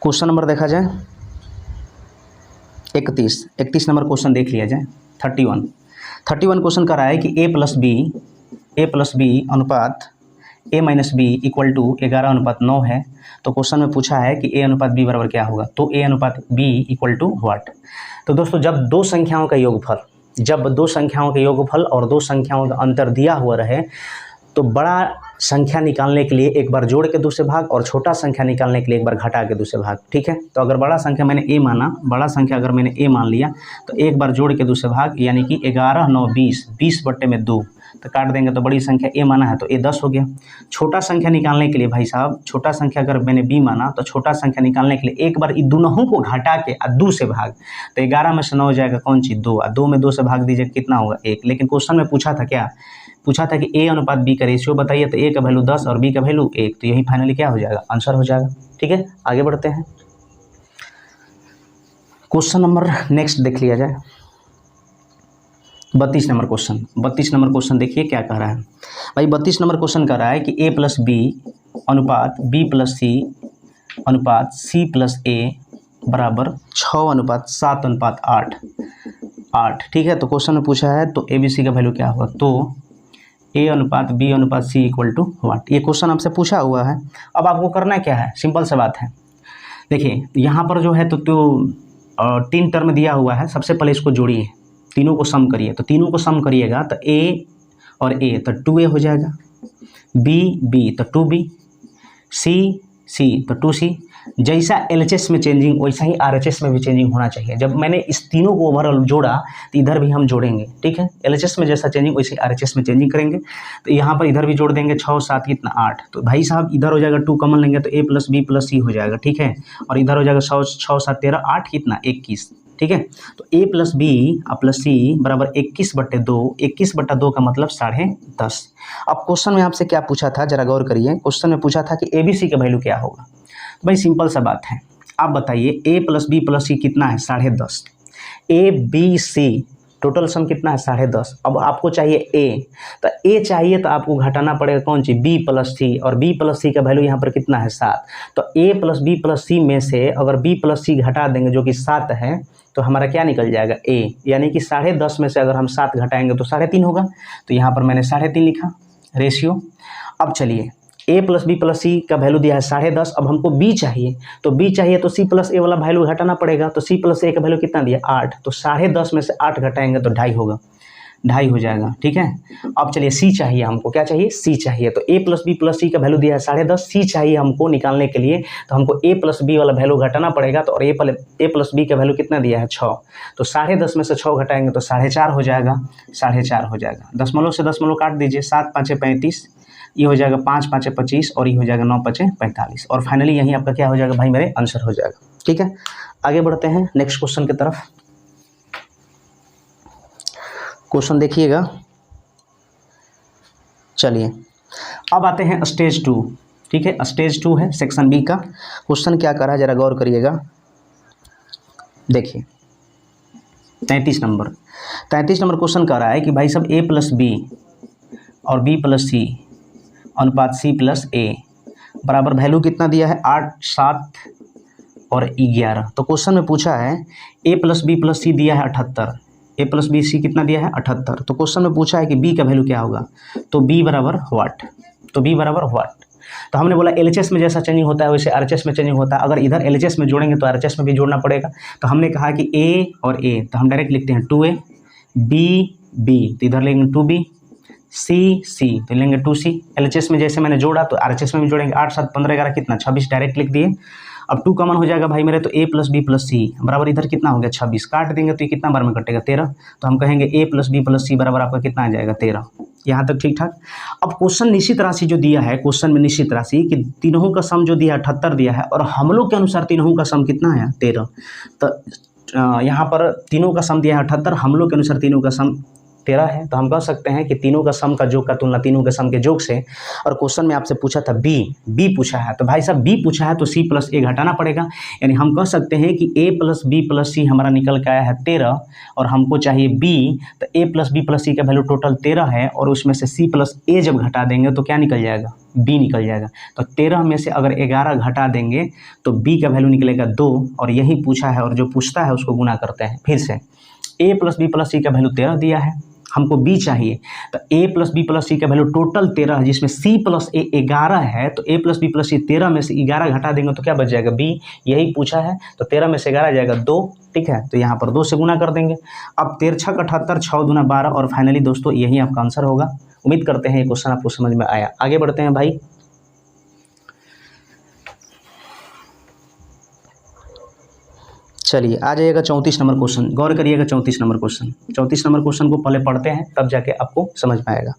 क्वेश्चन नंबर देखा जाए 31 नंबर क्वेश्चन देख लिया जाए। 31 31 क्वेश्चन कर रहा है कि ए प्लस बी अनुपात a minus B equal to 11:9 है। तो क्वेश्चन में पूछा है कि a अनुपात b बराबर क्या होगा, तो a अनुपात b इक्वल टू व्हाट। तो दोस्तों जब दो संख्याओं का योगफल और दो संख्याओं का अंतर दिया हुआ रहे तो बड़ा संख्या निकालने के लिए एक बार जोड़ के दूसरे भाग और छोटा संख्या निकालने के लिए एक बार घटा के दूसरे भाग। ठीक है, तो अगर बड़ा संख्या मैंने a माना, बड़ा संख्या अगर मैंने a मान लिया तो एक बार जोड़ के दूसरे भाग, यानी कि 11 9 20, 20/2 तो काट देंगे तो बड़ी संख्या a माना है तो a 10 हो गया। छोटा संख्या निकालने के लिए भाई साहब, छोटा संख्या अगर मैंने b माना तो छोटा संख्या निकालने के लिए एक बार इन दोनों को घटा के 2 से भाग, तो 11 में से 9 हो जाएगा कौन चीज़ 2, 2 में 2 से भाग दीजिए कितना होगा 1। लेकिन क्वेश्चन में पूछा था क्या, पूछा था कि a अनुपात b का रेशियो बताइए, तो a का वैल्यू 10 और b का वैल्यू 1, तो यही फाइनली क्या हो जाएगा, आंसर हो जाएगा। ठीक है, आगे बढ़ते हैं। क्वेश्चन नंबर नेक्स्ट देख लिया जाए, 32 नंबर क्वेश्चन देखिए क्या कह रहा है भाई। 32 नंबर क्वेश्चन कह रहा है कि a प्लस बी अनुपात b प्लस सी अनुपात c प्लस a बराबर 6:7:8। ठीक है, तो क्वेश्चन में पूछा है तो a b c का वैल्यू क्या होगा, तो a अनुपात b अनुपात c इक्वल टू व्हाट। ये क्वेश्चन आपसे पूछा हुआ है। अब आपको करना क्या है, सिंपल सा बात है। देखिए यहाँ पर जो है तो 3 टर्म दिया हुआ है, सबसे पहले इसको जोड़िए, तीनों को सम करिए। तो तीनों को सम करिएगा तो a और a तो 2a हो जाएगा, b तो 2b, c तो 2c। जैसा LHS में चेंजिंग वैसा ही RHS में भी चेंजिंग होना चाहिए। जब मैंने इस तीनों को ओवरऑल जोड़ा तो इधर भी हम जोड़ेंगे। ठीक है, LHS में जैसा चेंजिंग वैसे ही RHS में चेंजिंग करेंगे। तो यहाँ पर इधर भी जोड़ देंगे 6 7 कितना 8, तो भाई साहब इधर हो जाएगा 2 कॉमन लेंगे तो a plus b plus c हो जाएगा। ठीक है, और इधर हो जाएगा 6 7 13 8 कितना 21। ठीक है, तो a प्लस बी प्लस सी बराबर 21/2, 21/2 का मतलब 10.5। अब क्वेश्चन में आपसे क्या पूछा था, जरा गौर करिए। क्वेश्चन में पूछा था कि ए बी सी का वैल्यू क्या होगा। तो भाई सिंपल सा बात है, आप बताइए a प्लस बी प्लस सी कितना है 10.5, ए बी सी टोटल सम कितना है 10.5। अब आपको चाहिए a, तो a चाहिए तो आपको घटाना पड़ेगा कौन सी b प्लस सी, और b प्लस सी का वैल्यू यहाँ पर कितना है 7। तो a प्लस b प्लस सी में से अगर b प्लस सी घटा देंगे जो कि 7 है तो हमारा क्या निकल जाएगा a, यानी कि 10.5 में से अगर हम 7 घटाएंगे तो 3.5 होगा। तो यहाँ पर मैंने 3.5 लिखा रेशियो। अब चलिए a प्लस बी प्लस सी का वैल्यू दिया है 10.5, अब हमको b चाहिए, तो b चाहिए तो c प्लस a वाला वैल्यू घटाना पड़ेगा। तो c प्लस a का वैल्यू कितना दिया 8, तो 10.5 में से 8 घटाएंगे तो 2.5 होगा, 2.5 हो जाएगा। ठीक है, अब चलिए c चाहिए हमको, क्या चाहिए c चाहिए। तो a प्लस बी प्लस सी का वैल्यू दिया है 10.5, c चाहिए हमको निकालने के लिए, तो हमको a प्लस बी वाला वैल्यू घटाना पड़ेगा। तो और a प्लस बी का वैल्यू कितना दिया है 6, तो 10.5 में से 6 घटाएंगे तो 4.5 हो जाएगा, 4.5 हो जाएगा। दशमलव से दशमलव काट दीजिए, 7 5 35, ये हो जाएगा 5 5 25 और ये हो जाएगा 9 5 45, और फाइनली यही आपका क्या हो जाएगा भाई मेरे आंसर हो जाएगा। ठीक है, आगे बढ़ते हैं नेक्स्ट क्वेश्चन की तरफ। क्वेश्चन देखिएगा, चलिए अब आते हैं स्टेज 2। ठीक है, स्टेज 2 है सेक्शन बी का। क्वेश्चन क्या कर रहा है जरा गौर करिएगा। देखिए 33 नंबर क्वेश्चन कर रहा है कि भाई सब a प्लस बी और b प्लस सी अनुपात c प्लस a बराबर वैल्यू कितना दिया है 8 7 और 11। तो क्वेश्चन में पूछा है a प्लस बी प्लस सी दिया है 78, a प्लस बी सी कितना दिया है 78। तो क्वेश्चन में पूछा है कि b का वैल्यू क्या होगा, तो b बराबर व्हाट, तो b बराबर व्हाट। तो हमने बोला LHS में जैसा चेंजिंग होता है वैसे RHS में चेंजिंग होता है। अगर इधर LHS में जोड़ेंगे तो RHS में भी जोड़ना पड़ेगा। तो हमने कहा कि a और a, तो हम डायरेक्ट लिखते हैं 2a, b तो इधर लेंगे 2b, c तो लेंगे 2c। LHS में जैसे मैंने जोड़ा तो RHS में भी जोड़ेंगे, 8 7 15 11 कितना 26, डायरेक्ट लिख दिए। अब 2 कॉमन हो जाएगा भाई मेरे, तो a प्लस बी प्लस सी बराबर इधर कितना हो गया 26, काट देंगे तो ये कितना बार में कटेगा 13। तो हम कहेंगे a प्लस बी प्लस सी बराबर आपका कितना आ जाएगा 13। यहाँ तक ठीक ठाक। अब क्वेश्चन निश्चित राशि जो दिया है, क्वेश्चन में निश्चित राशि कि तीनों का सम जो दिया है 78 दिया है, और हम लोग के अनुसार तीनों का सम कितना है 13। तो यहाँ पर तीनों का सम दिया है 78, हम लोग के अनुसार तीनों का सम 13 है। तो हम कह सकते हैं कि तीनों का सम का योग का तुलना तीनों के सम के योग से। और क्वेश्चन में आपसे पूछा था b पूछा है, तो भाई साहब b पूछा है तो c प्लस a घटाना पड़ेगा। यानी हम कह सकते हैं कि a प्लस बी प्लस सी हमारा निकल के आया है 13, और हमको चाहिए b, तो a प्लस बी प्लस सी का वैल्यू टोटल 13 है, और उसमें से c प्लस a जब घटा देंगे तो क्या निकल जाएगा b निकल जाएगा। तो 13 में से अगर 11 घटा देंगे तो b का वैल्यू निकलेगा 2, और यही पूछा है, और जो पूछता है उसको गुना करते हैं। फिर से a प्लस बी प्लस सी का वैल्यू 13 दिया है, हमको b चाहिए। तो a प्लस बी प्लस सी का वैल्यू टोटल 13 है, जिसमें c प्लस a 11 है। तो a प्लस बी प्लस सी 13 में से 11 घटा देंगे तो क्या बच जाएगा b, यही पूछा है। तो 13 में से 11 जाएगा 2, ठीक है। तो यहाँ पर 2 से गुना कर देंगे। अब 13 छक 78, 6 दूना 12 और फाइनली दोस्तों यही आपका आंसर होगा। उम्मीद करते हैं ये क्वेश्चन आपको समझ में आया। आगे बढ़ते हैं भाई। चलिए आ जाइएगा 34 नंबर क्वेश्चन, गौर करिएगा 34 नंबर क्वेश्चन। 34 नंबर क्वेश्चन को पहले पढ़ते हैं तब जाके आपको समझ में आएगा।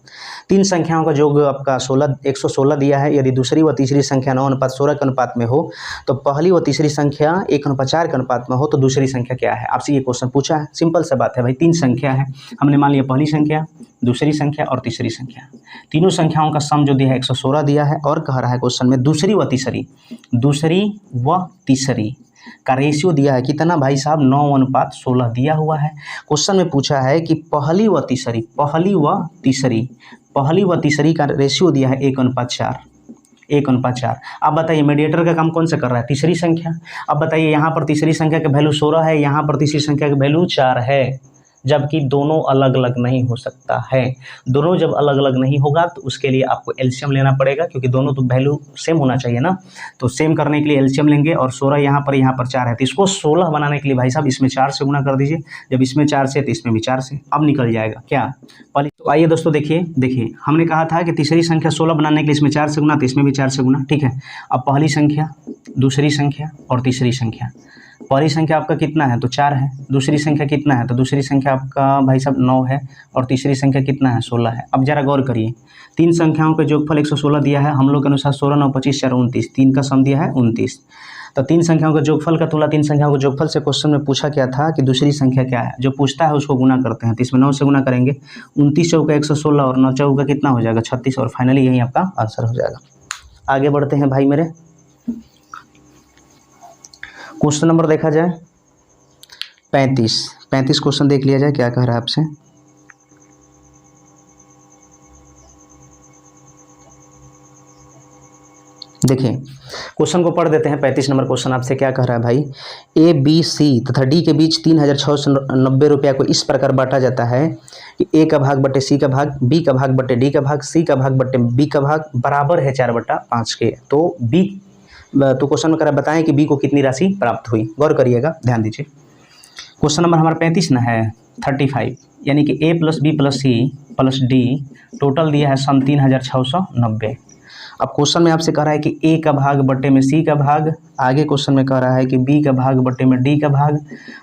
तीन संख्याओं का योग आपका 116 दिया है। यदि दूसरी व तीसरी संख्या 9:16 के अनुपात में हो तो पहली व तीसरी संख्या 1:4 के अनुपात में हो तो दूसरी संख्या क्या है। आपसे ये क्वेश्चन पूछा है। सिंपल सा बात है भाई, 3 संख्या है, हमने मान लिया पहली संख्या, दूसरी संख्या और तीसरी संख्या। तीनों संख्याओं का सम जो दिया है 116 दिया है और कह रहा है क्वेश्चन में दूसरी व तीसरी का रेशियो दिया है कितना भाई साहब, 9:16 दिया हुआ है। क्वेश्चन में पूछा है कि पहली व तीसरी का रेशियो दिया है 1:4। अब बताइए मीडिएटर का काम कौन सा कर रहा है, तीसरी संख्या। अब बताइए यहाँ पर तीसरी संख्या का वैल्यू 16 है, यहाँ पर तीसरी संख्या का वैल्यू 4 है, जबकि दोनों अलग अलग नहीं हो सकता है। दोनों जब अलग अलग नहीं होगा तो उसके लिए आपको एलसीएम लेना पड़ेगा, क्योंकि दोनों तो वैल्यू सेम होना चाहिए ना। तो सेम करने के लिए एलसीएम लेंगे और 16 यहाँ पर 4 है, तो इसको 16 बनाने के लिए भाई साहब इसमें 4 से गुना कर दीजिए। जब इसमें 4 से तो इसमें भी 4 से, अब निकल जाएगा क्या पहले। तो आइए दोस्तों देखिए हमने कहा था कि तीसरी संख्या 16 बनाने के लिए इसमें 4 से गुना, तो इसमें भी 4 से गुना, ठीक है। अब पहली संख्या, दूसरी संख्या और तीसरी संख्या। पहली संख्या आपका कितना है तो 4 है, दूसरी संख्या कितना है तो दूसरी संख्या आपका भाई साहब 9 है और तीसरी संख्या कितना है 16 है। अब जरा गौर करिए, तीन संख्याओं का योगफल 116 दिया है, हम लोग के अनुसार 16 9 25 4 29, 3 का सम दिया है 29। तो तीन संख्याओं का योगफल का तुलना तीन संख्याओं के योगफल से क्वेश्चन में पूछा क्या था कि दूसरी संख्या क्या है, जो पूछता है उसको गुना करते हैं। तो इसमें 9 से गुना करेंगे, 29 चौका 116 और 9 चौका कितना हो जाएगा 36 और फाइनली यही आपका आंसर हो जाएगा। आगे बढ़ते हैं भाई मेरे। क्वेश्चन नंबर देखा जाए 35 क्वेश्चन देख लिया जाए क्या कह रहा है आपसे। देखिए क्वेश्चन को पढ़ देते हैं। 35 नंबर क्वेश्चन आपसे क्या कह रहा है भाई, ए बी सी तथा डी के बीच 3690 रुपया को इस प्रकार बांटा जाता है कि ए का भाग बटे सी का भाग, बी का भाग बटे डी का भाग, सी का भाग बटे बी का भाग बराबर है 4/5 के। तो क्वेश्चन में कह रहा है बताएं कि बी को कितनी राशि प्राप्त हुई। गौर करिएगा, ध्यान दीजिए। क्वेश्चन नंबर हमारा 35 ना है 35, यानी कि A plus B plus C plus D total दिया है सम 3690। अब क्वेश्चन में आपसे कह रहा है कि ए का भाग बटे में सी का भाग, आगे क्वेश्चन में कह रहा है कि बी का भाग बटे में डी का भाग,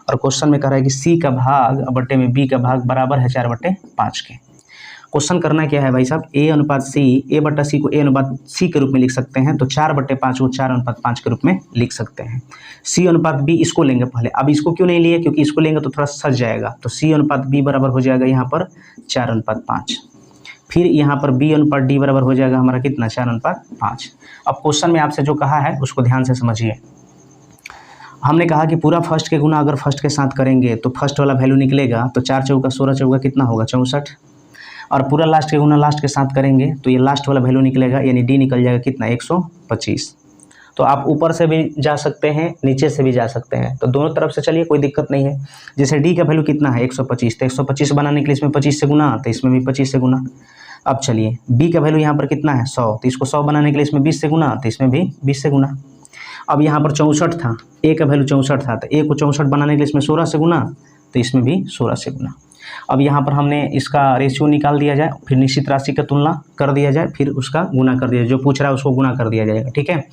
और क्वेश्चन में कह रहा है कि सी का भाग बटे में बी का भाग बराबर है 4/5 के। क्वेश्चन करना क्या है भाई साहब, ए अनुपात सी, ए बटा सी को ए अनुपात सी के रूप में लिख सकते हैं, तो 4/5 को 4:5 के रूप में लिख सकते हैं। सी अनुपात बी इसको लेंगे पहले, अब इसको क्यों नहीं लिए, क्योंकि इसको लेंगे तो थोड़ा सज जाएगा। तो सी अनुपात बी बराबर हो जाएगा यहाँ पर 4:5। फिर यहाँ पर बी अनुपात डी बराबर हो जाएगा हमारा कितना 4:5। अब क्वेश्चन में आपसे जो कहा है उसको ध्यान से समझिए। हमने कहा कि पूरा फर्स्ट के गुना अगर फर्स्ट के साथ करेंगे तो फर्स्ट वाला वैल्यू निकलेगा, तो 4 चौका 16 चौका कितना होगा 64, और पूरा लास्ट के गुना लास्ट के साथ करेंगे तो ये लास्ट वाला वैल्यू निकलेगा, यानी डी निकल जाएगा कितना 125। तो आप ऊपर से भी जा सकते हैं, नीचे से भी जा सकते हैं, तो दोनों तरफ से चलिए, कोई दिक्कत नहीं है। जैसे डी का वैल्यू कितना है 125, तो 125 बनाने के लिए इसमें 25 से गुना, तो इसमें भी 25 से गुना। अब चलिए बी का वैल्यू यहाँ पर कितना है 100, तो इसको 100 बनाने के लिए इसमें 20 से गुना, तो इसमें भी 20 से गुना। अब यहाँ पर 64 था, ए का वैल्यू 64 था, तो ए को 64 बनाने के लिए इसमें 16 से गुना, तो इसमें भी 16 से गुना। अब यहाँ पर हमने इसका रेशियो निकाल दिया जाए, फिर निश्चित राशि का तुलना कर दिया जाए, फिर उसका गुना कर दिया जाए, जो पूछ रहा है उसको गुना कर दिया जाएगा, ठीक है।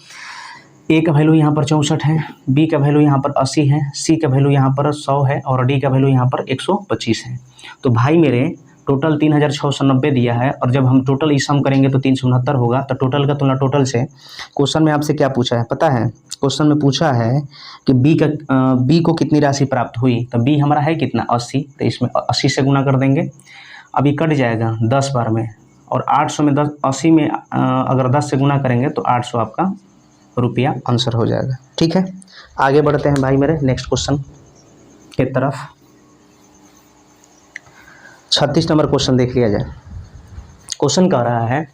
ए का वैल्यू यहाँ पर 64 है, बी का वैल्यू यहाँ पर 80 है, सी का वैल्यू यहाँ पर 100 है और डी का वैल्यू यहाँ पर 125 है। तो भाई मेरे टोटल 3690 दिया है, और जब हम टोटल ई सम करेंगे तो 369 होगा। तो टोटल का तुलना टोटल से। क्वेश्चन में आपसे क्या पूछा है पता है, क्वेश्चन में पूछा है कि बी को कितनी राशि प्राप्त हुई, तो बी हमारा है कितना 80, तो इसमें 80 से गुना कर देंगे। अभी कट जाएगा 10 बार में, और 800 में 80 में अगर 10 से गुना करेंगे तो 800 आपका रुपया आंसर हो जाएगा, ठीक है। आगे बढ़ते हैं भाई मेरे नेक्स्ट क्वेश्चन के तरफ। 36 नंबर क्वेश्चन देख लिया जाए। क्वेश्चन कह रहा है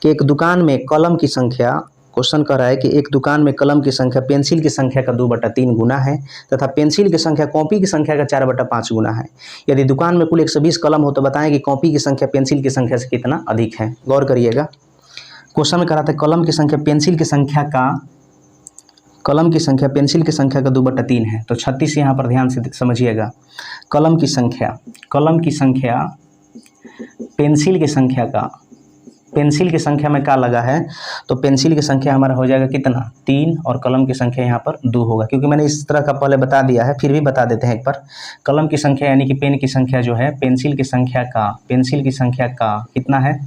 कि एक दुकान में कलम की संख्या क्वेश्चन कह रहा है कि एक दुकान में कलम की संख्या पेंसिल की संख्या का 2/3 गुना है तथा पेंसिल की संख्या कॉपी की संख्या का 4/5 गुना है। यदि दुकान में कुल 120 कलम हो तो बताएं कि कॉपी की संख्या पेंसिल की संख्या से कितना अधिक है। गौर करिएगा, क्वेश्चन में कह रहा था कलम की संख्या पेंसिल की संख्या का 2/3 है, तो 36 यहाँ पर ध्यान से समझिएगा। कलम की संख्या पेंसिल की संख्या में क्या लगा है, तो पेंसिल की संख्या हमारा हो जाएगा कितना 3 और कलम की संख्या यहाँ पर 2 होगा, क्योंकि मैंने इस तरह का पहले बता दिया है, फिर भी बता देते हैं एक बार। कलम की संख्या यानी कि पेन की संख्या जो है पेंसिल की संख्या का कितना है,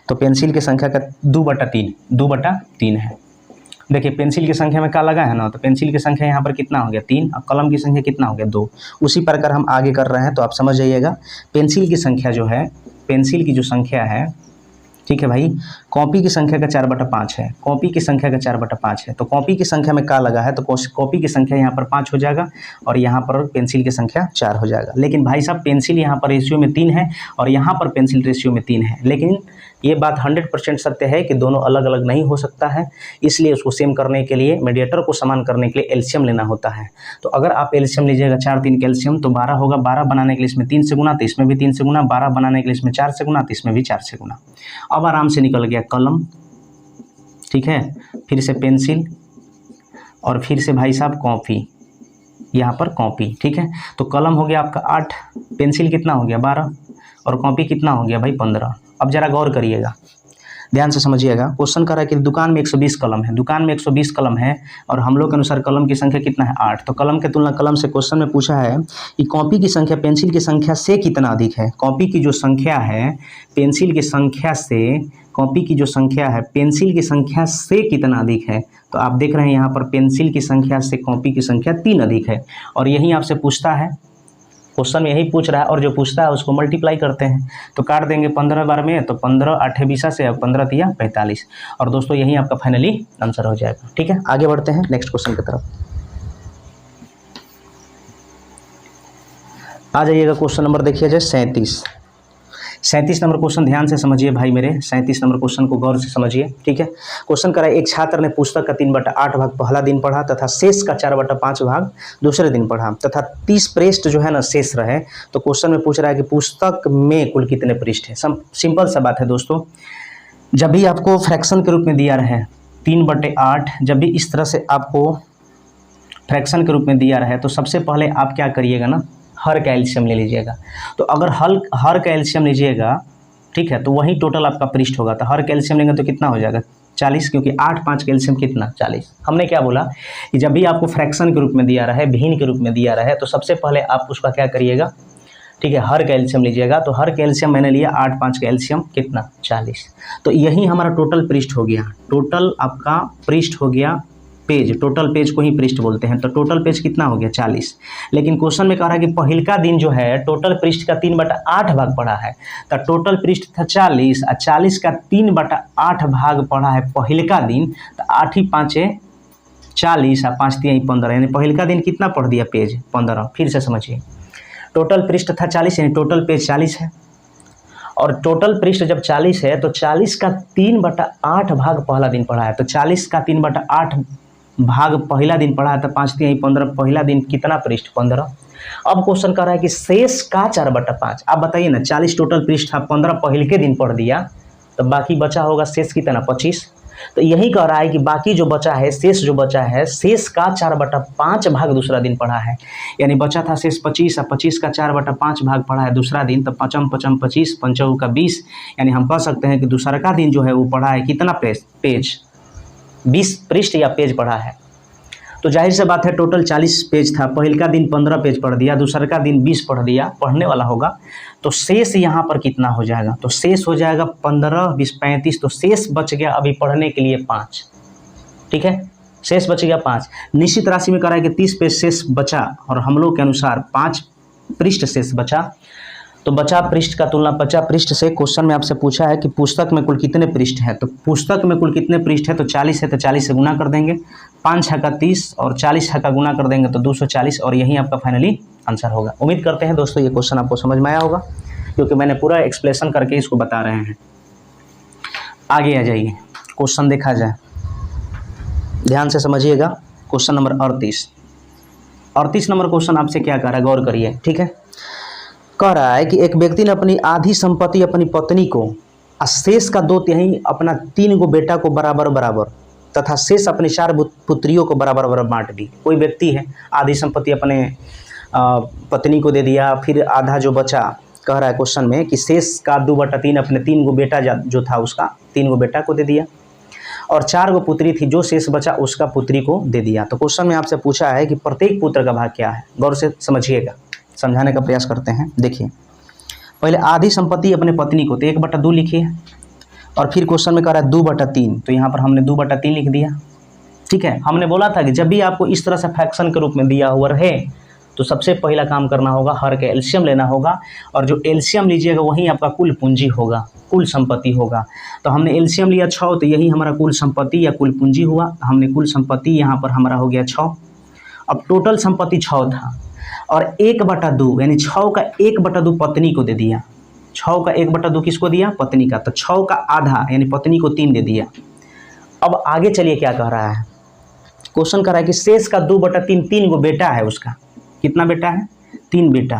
तो पेंसिल की संख्या का 2/3 है। देखिए पेंसिल की संख्या में क्या लगा है ना, तो पेंसिल की संख्या यहाँ पर कितना हो गया 3 और कलम की संख्या कितना हो गया 2। उसी प्रकार हम आगे कर रहे हैं, तो आप समझ जाइएगा। पेंसिल की संख्या जो है, पेंसिल की जो संख्या है, ठीक है भाई, कॉपी की संख्या का 4/5 है, कॉपी की संख्या का 4/5 है, तो कॉपी की संख्या में क्या लगा है, तो कॉपी की संख्या यहाँ पर 5 हो जाएगा और यहाँ पर पेंसिल की संख्या 4 हो जाएगा। लेकिन भाई साहब पेंसिल यहाँ पर रेशियो में 3 है और यहाँ पर पेंसिल रेशियो में 3 है, लेकिन ये बात 100% सत्य है कि दोनों अलग अलग नहीं हो सकता है, इसलिए उसको सेम करने के लिए, मीडिएटर को समान करने के लिए एलसीएम लेना होता है। तो अगर आप एलसीएम लीजिएगा 4 3 एलसीएम तो 12 होगा, 12 बनाने के लिए इसमें 3 से गुना तो इसमें भी 3 से गुना, 12 बनाने के लिए इसमें 4 से गुना तो इसमें भी 4 से गुना। अब आराम से निकल गया कलम, ठीक है, फिर से पेंसिल और फिर से भाई साहब कॉपी, यहाँ पर कॉपी, ठीक है। तो कलम हो गया आपका 8, पेंसिल कितना हो गया 12 और कॉपी कितना हो गया भाई 15। अब जरा गौर करिएगा, ध्यान से समझिएगा। क्वेश्चन कर रहा है कि दुकान में 120 कलम है, दुकान में 120 कलम है और हम लोग के अनुसार कलम की संख्या कितना है 8। तो कलम के तुलना कलम से क्वेश्चन में पूछा है कि कॉपी की संख्या पेंसिल की संख्या से कितना अधिक है। कॉपी की जो संख्या है पेंसिल की संख्या से, कॉपी की जो संख्या है पेंसिल की संख्या से कितना अधिक है। तो आप देख रहे हैं यहाँ पर पेंसिल की संख्या से कॉपी की संख्या 3 अधिक है और यही आपसे पूछता है, क्वेश्चन में यही पूछ रहा है और जो पूछता है उसको मल्टीप्लाई करते हैं। तो काट देंगे 15 बार में, तो 15 8 20 से 15 3 45 और दोस्तों यही आपका फाइनली आंसर हो जाएगा। ठीक है, आगे बढ़ते हैं नेक्स्ट क्वेश्चन की तरफ। आ जाइएगा क्वेश्चन नंबर देखिए जाए 37 नंबर क्वेश्चन ध्यान से समझिए भाई मेरे, 37 नंबर क्वेश्चन को गौर से समझिए। ठीक है, क्वेश्चन करा एक छात्र ने पुस्तक का 3/8 भाग पहला दिन पढ़ा तथा शेष का 4/5 भाग दूसरे दिन पढ़ा तथा 30 पृष्ठ जो है ना शेष रहे। तो क्वेश्चन में पूछ रहा है कि पुस्तक में कुल कितने पृष्ठ है। सिंपल सा बात है दोस्तों, जब भी आपको फ्रैक्शन के रूप में दिया रहे 3/8, जब भी इस तरह से आपको फ्रैक्शन के रूप में दिया रहे तो सबसे पहले आप क्या करिएगा ना, हर का एलसीएम ले लीजिएगा। तो अगर हर का एलसीएम लीजिएगा, ठीक है, तो वही टोटल आपका पृष्ठ होगा। तो हर का एलसीएम लेंगे तो कितना हो जाएगा 40, क्योंकि 8 5 का एलसीएम कितना 40। हमने क्या बोला कि जब भी आपको फ्रैक्शन के रूप में दिया रहा है, भिन्न के रूप में दिया रहा है, तो सबसे पहले आप उसका क्या करिएगा, ठीक है, हर का एलसीएम लीजिएगा। तो हर का एलसीएम मैंने लिया 8 5 का एलसीएम कितना 40। तो यही हमारा टोटल पृष्ठ हो गया, टोटल आपका पृष्ठ हो गया पेज, टोटल पेज को ही पृष्ठ बोलते हैं। तो टोटल पेज कितना हो गया 40। लेकिन क्वेश्चन में कह रहा है कि पहिलका दिन जो है टोटल पृष्ठ का 3/8 भाग पढ़ा है। तो टोटल पृष्ठ था 40 और 40 का 3/8 भाग पढ़ा है पहिलका दिन। तो 8 ही 5 40 और 5 3 15, यानी पहिलका दिन कितना पढ़ दिया पेज 15। फिर से समझिए, टोटल पृष्ठ था 40 यानी टोटल पेज 40 है और टोटल पृष्ठ जब 40 है तो 40 का 3/8 भाग पहला दिन पढ़ा है। तो 40 का 3/8 भाग पहला दिन पढ़ा है तो 5 3 15, पहला दिन कितना पृष्ठ 15। अब क्वेश्चन कर रहा है कि शेष का 4/5। आप बताइए ना, 40 टोटल पृष्ठ था, 15 पहले के दिन पढ़ दिया तो बाकी बचा होगा शेष कितना 25। तो यही कह रहा है कि बाकी जो बचा है, शेष जो बचा है, शेष का 4/5 भाग दूसरा दिन पढ़ा है। यानी बचा था शेष 25 और 25 का 4/5 भाग पढ़ा है दूसरा दिन। तो 5 5 25, 5 का 20, यानी हम कह सकते हैं कि दूसरा का दिन जो है वो पढ़ा है कितना पेज 20 पृष्ठ या पेज पढ़ा है। तो जाहिर सी बात है टोटल 40 पेज था, पहल का दिन 15 पेज पढ़ दिया, दूसरा का दिन 20 पढ़ दिया, पढ़ने वाला होगा। तो शेष यहाँ पर कितना हो जाएगा, तो शेष हो जाएगा 15 20 35। तो शेष बच गया अभी पढ़ने के लिए 5। ठीक है, शेष बच गया 5। निश्चित राशि में कह रहा है कि 30 पेज शेष बचा और हम लोग के अनुसार 5 पृष्ठ शेष बचा। तो बचा पृष्ठ का तुलना बचा पृष्ठ से क्वेश्चन में आपसे पूछा है कि पुस्तक में कुल कितने पृष्ठ है। तो पुस्तक में कुल कितने पृष्ठ है, तो 40 है तो 40 से गुना कर देंगे, 5 छक्का 30 और 40 छक्का गुना कर देंगे तो 240 और यही आपका फाइनली आंसर होगा। उम्मीद करते हैं दोस्तों ये क्वेश्चन आपको समझ में आया होगा, क्योंकि मैंने पूरा एक्सप्लेनेशन करके इसको बता रहे हैं। आगे आ जाइए, क्वेश्चन देखा जाए। ध्यान से समझिएगा। क्वेश्चन नंबर 38 नंबर क्वेश्चन आपसे क्या कह रहा है, गौर करिए। ठीक है, कह रहा है कि एक व्यक्ति ने अपनी आधी संपत्ति अपनी पत्नी को और शेष का 2/3 अपना 3 गो बेटा को बराबर बराबर तथा शेष अपनी 4 पुत्रियों को बराबर बराबर बांट दी। कोई व्यक्ति है, आधी संपत्ति अपने पत्नी को दे दिया, फिर आधा जो बचा, कह रहा है क्वेश्चन में कि शेष का 2/3 अपने 3 गो बेटा जो था उसका 3 गो बेटा को दे दिया, और 4 गो पुत्री थी, जो शेष बचा उसका पुत्री को दे दिया। तो क्वेश्चन में आपसे पूछा है कि प्रत्येक पुत्र का भाग क्या है। गौर से समझिएगा, समझाने का प्रयास करते हैं। देखिए, पहले आधी संपत्ति अपने पत्नी को, तो 1/2 लिखिए, और फिर क्वेश्चन में कह रहा है 2/3, तो यहाँ पर हमने 2/3 लिख दिया। ठीक है, हमने बोला था कि जब भी आपको इस तरह से फ्रैक्शन के रूप में दिया हुआ रहे तो सबसे पहला काम करना होगा, हर के एलसीएम लेना होगा, और जो एलसीएम लीजिएगा वही आपका कुल पूंजी होगा, कुल संपत्ति होगा। तो हमने एलसीएम लिया 6, तो यही हमारा कुल संपत्ति या कुल पूंजी हुआ। हमने कुल संपत्ति यहाँ पर हमारा हो गया 6। अब टोटल संपत्ति 6 था, और 1/2 यानी 6 का 1/2 पत्नी को दे दिया। 6 का 1/2 किसको दिया? पत्नी का। तो 6 का आधा यानी पत्नी को 3 दे दिया। अब आगे चलिए क्या कह रहा है, क्वेश्चन कह रहा है कि शेष का 2/3 3 गो बेटा है उसका। कितना बेटा है? 3 बेटा।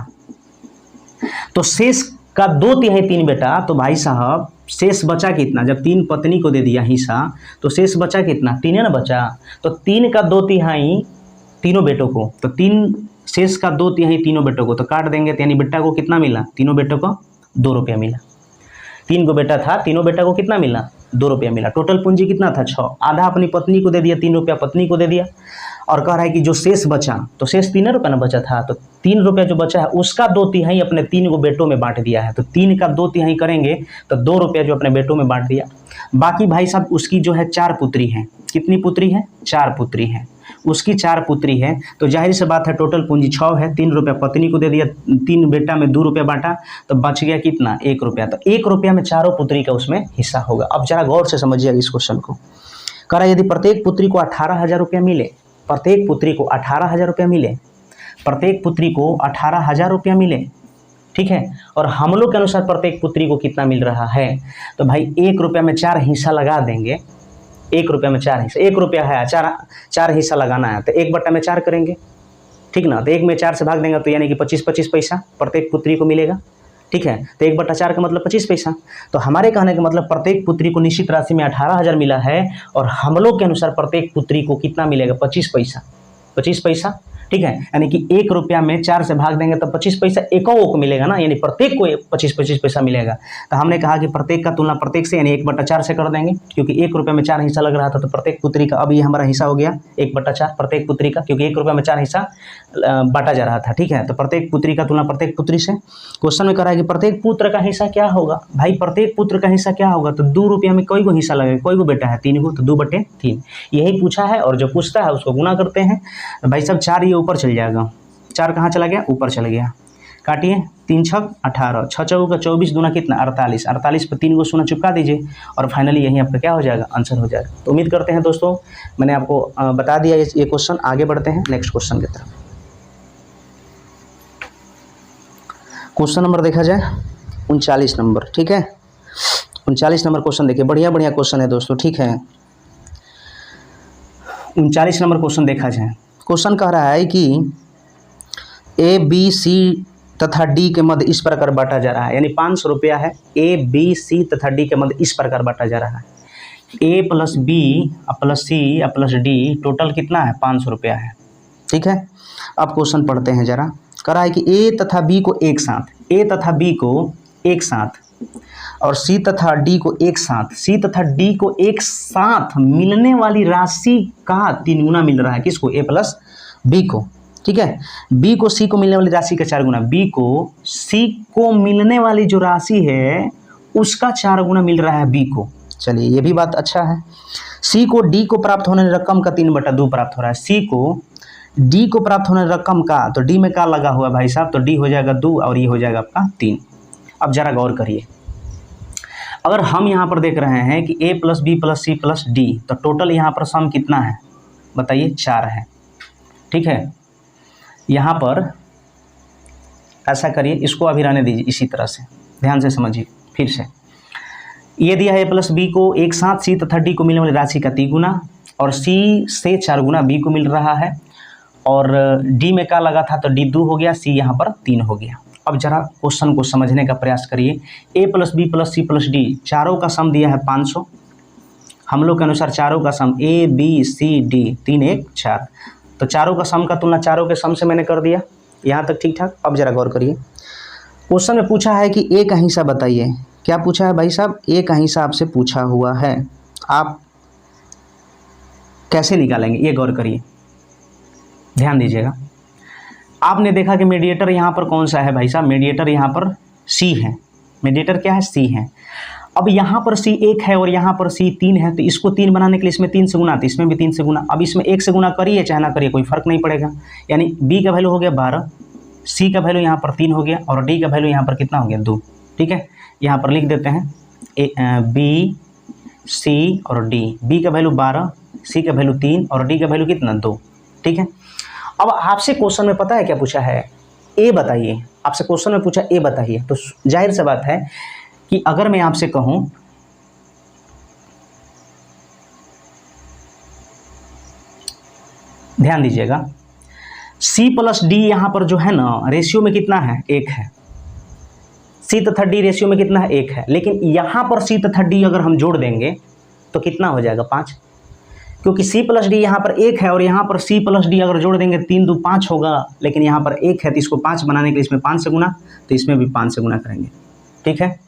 तो शेष का 2/3 3 बेटा, तो भाई साहब शेष बचा कितना? जब 3 पत्नी को दे दिया हिस्सा तो शेष बचा कितना? 3 ना बचा। तो 3 का 2/3 तीनों बेटों को, तो 3 शेष का 2/3 तीनों बेटों को, तो काट देंगे, तो यानी बेटा को कितना मिला? तीनों बेटों को 2 रुपया मिला। 3 गो बेटा था, तीनों बेटा को कितना मिला? 2 रुपया मिला। टोटल पूंजी कितना था? 6। आधा अपनी पत्नी को दे दिया, 3 रुपया पत्नी को दे दिया, और कह रहा है कि जो शेष बचा, तो शेष 3 रुपया ना बचा था, तो 3 रुपया जो बचा है उसका 2/3 अपने 3 गो बेटों में बांट दिया है। तो 3 का 2/3 करेंगे तो 2 रुपया जो अपने बेटों में बांट दिया। बाकी भाई साहब उसकी जो है 4 पुत्री हैं। कितनी पुत्री है? 4 पुत्री हैं। उसकी 4 पुत्री है, तो जाहिर सी बात है टोटल पूंजी 6 है। 3 रुपया पत्नी को दे दिया, 3 बेटा में 2 रुपया बांटा, तो बच गया कितना? 1 रुपया। तो 1 रुपया में चारों पुत्री का उसमें हिस्सा होगा। अब जरा गौर से समझिएगा इस क्वेश्चन को। कह रहा है यदि प्रत्येक पुत्री को 18,000 रुपया मिले, प्रत्येक पुत्री को 18,000 रुपया मिले, प्रत्येक पुत्री को 18,000 रुपया मिले, ठीक है, और हम लोग के अनुसार प्रत्येक पुत्री को कितना मिल रहा है, तो भाई 1 रुपया में 4 हिस्सा लगा देंगे। 1 रुपया में 4 हिस्सा, 1 रुपया है, 4 हिस्सा लगाना है, तो 1/4 करेंगे, ठीक ना। तो 1 में 4 से भाग देंगे, तो यानी कि 25 पैसा प्रत्येक पुत्री को मिलेगा, ठीक है। तो 1/4 का मतलब 25 पैसा। तो हमारे कहने का मतलब प्रत्येक पुत्री को निश्चित राशि में 18,000 मिला है, और हम लोग के अनुसार प्रत्येक पुत्री को कितना मिलेगा? 25 पैसा। 25 पैसा, ठीक है, यानी कि 1 रुपया में 4 से भाग देंगे तो 25 पैसा एको को मिलेगा ना, यानी प्रत्येक को 25 पैसा मिलेगा। तो हमने कहा कि प्रत्येक का तुलना प्रत्येक से यानी 1/4 से कर देंगे, क्योंकि 1 रुपये में 4 हिस्सा लग रहा था, तो प्रत्येक पुत्री का अब ये हमारा हिस्सा हो गया 1/4 प्रत्येक पुत्री का, क्योंकि 1 रुपये में 4 हिस्सा बांटा जा रहा था, ठीक है। तो प्रत्येक पुत्री का तुलना प्रत्येक पुत्री से। क्वेश्चन में कह रहा है कि प्रत्येक पुत्र का हिस्सा क्या होगा। भाई प्रत्येक पुत्र का हिस्सा क्या होगा, तो 2 रुपया में कोई को हिस्सा लगेगा, कोई को बेटा है 3 को, तो 2/3 यही पूछा है, और जो पूछता है उसको गुना करते हैं। भाई साहब 4 ये ऊपर चल जाएगा, 4 कहाँ चला गया? ऊपर चला गया। काटिए, 3 छक 18, 6 चौका 24, दूना कितना? 48। 48 पर 3 को शून्य चिपका दीजिए, और फाइनली यही आपका क्या हो जाएगा? आंसर हो जाएगा। तो उम्मीद करते हैं दोस्तों मैंने आपको बता दिया ये क्वेश्चन। आगे बढ़ते हैं नेक्स्ट क्वेश्चन की तरफ। क्वेश्चन नंबर देखा जाए 39 नंबर, ठीक है। 39 नंबर क्वेश्चन देखिए, बढ़िया बढ़िया क्वेश्चन है दोस्तों, ठीक है। 39 नंबर क्वेश्चन देखा जाए। क्वेश्चन कह रहा है कि ए बी सी तथा डी के मध्य इस प्रकार बांटा जा रहा है, यानी 500 रुपया है। ए बी सी तथा डी के मध्य इस प्रकार बांटा जा रहा है। A plus B plus C plus D total कितना है? 500 रुपया है, ठीक है। अब क्वेश्चन पढ़ते हैं जरा। कह रहा है कि ए तथा बी को एक साथ, ए तथा बी को एक साथ, और सी तथा डी को एक साथ, सी तथा डी को एक साथ मिलने वाली राशि का 3 गुना मिल रहा है। किसको? ए प्लस बी को, ठीक है। बी को सी को मिलने वाली राशि का 4 गुना, बी को सी को मिलने वाली जो राशि है उसका 4 गुना मिल रहा है बी को। चलिए ये भी बात अच्छा है। सी को डी को प्राप्त होने रकम का 3/2 प्राप्त हो रहा है। सी को डी को प्राप्त होने रकम का, तो डी में क्या लगा हुआ है भाई साहब, तो डी हो जाएगा 2 और ये हो जाएगा आपका 3। अब जरा गौर करिए, अगर हम यहाँ पर देख रहे हैं कि A plus B plus C plus D, तो टोटल यहाँ पर सम कितना है बताइए? 4 है, ठीक है। यहाँ पर ऐसा करिए, इसको अभी रहने दीजिए इसी तरह से, ध्यान से समझिए फिर से। ये दिया है ए प्लस बी को एक साथ सी तथा डी को मिलने वाली राशि का 3 गुना, और सी से 4 गुना बी को मिल रहा है, और डी में क्या लगा था तो डी 2 हो गया, सी यहाँ पर 3 हो गया। अब जरा क्वेश्चन को समझने का प्रयास करिए। A plus B plus C plus D, चारों का सम दिया है 500। हम लोग के अनुसार चारों का सम ए बी सी डी 3 1 4, तो चारों का सम का तुलना चारों के सम से मैंने कर दिया। यहाँ तक ठीक ठाक। अब जरा गौर करिए, क्वेश्चन में पूछा है कि ए का हिस्सा बताइए। क्या पूछा है भाई साहब? ए का हिस्सा आपसे पूछा हुआ है, आप कैसे निकालेंगे ये गौर करिए, ध्यान दीजिएगा। आपने देखा कि मीडिएटर यहाँ पर कौन सा है भाई साहब? मीडिएटर यहाँ पर सी है। मीडिएटर क्या है? सी है। अब यहाँ पर सी 1 है और यहाँ पर सी 3 है, तो इसको 3 बनाने के लिए इसमें 3 से गुना, तो इसमें भी 3 से गुना। अब इसमें 1 से गुना करिए चाहे ना करिए कोई फर्क नहीं पड़ेगा। यानी बी का वैल्यू हो गया 12, सी का वैल्यू यहाँ पर 3 हो गया, और डी का वैल्यू यहाँ पर कितना हो गया? 2। ठीक है, यहाँ पर लिख देते हैं बी सी और डी। बी का वैल्यू 12, सी का वैल्यू 3 और डी का वैल्यू कितना? 2। ठीक है। अब आपसे क्वेश्चन में पता है क्या पूछा है? ए बताइए। आपसे क्वेश्चन में पूछा ए बताइए, तो जाहिर सी बात है कि अगर मैं आपसे कहूं ध्यान दीजिएगा, सी प्लस डी यहाँ पर जो है ना रेशियो में कितना है? 1 है। सी तथा डी रेशियो में कितना है? 1 है। लेकिन यहाँ पर सी तथा डी अगर हम जोड़ देंगे तो कितना हो जाएगा? 5, क्योंकि सी प्लस डी यहाँ पर 1 है और यहाँ पर सी प्लस डी अगर जोड़ देंगे 3 2 5 होगा, लेकिन यहाँ पर 1 है तो इसको 5 बनाने के लिए इसमें 5 से गुना, तो इसमें भी 5 से गुना करेंगे। ठीक है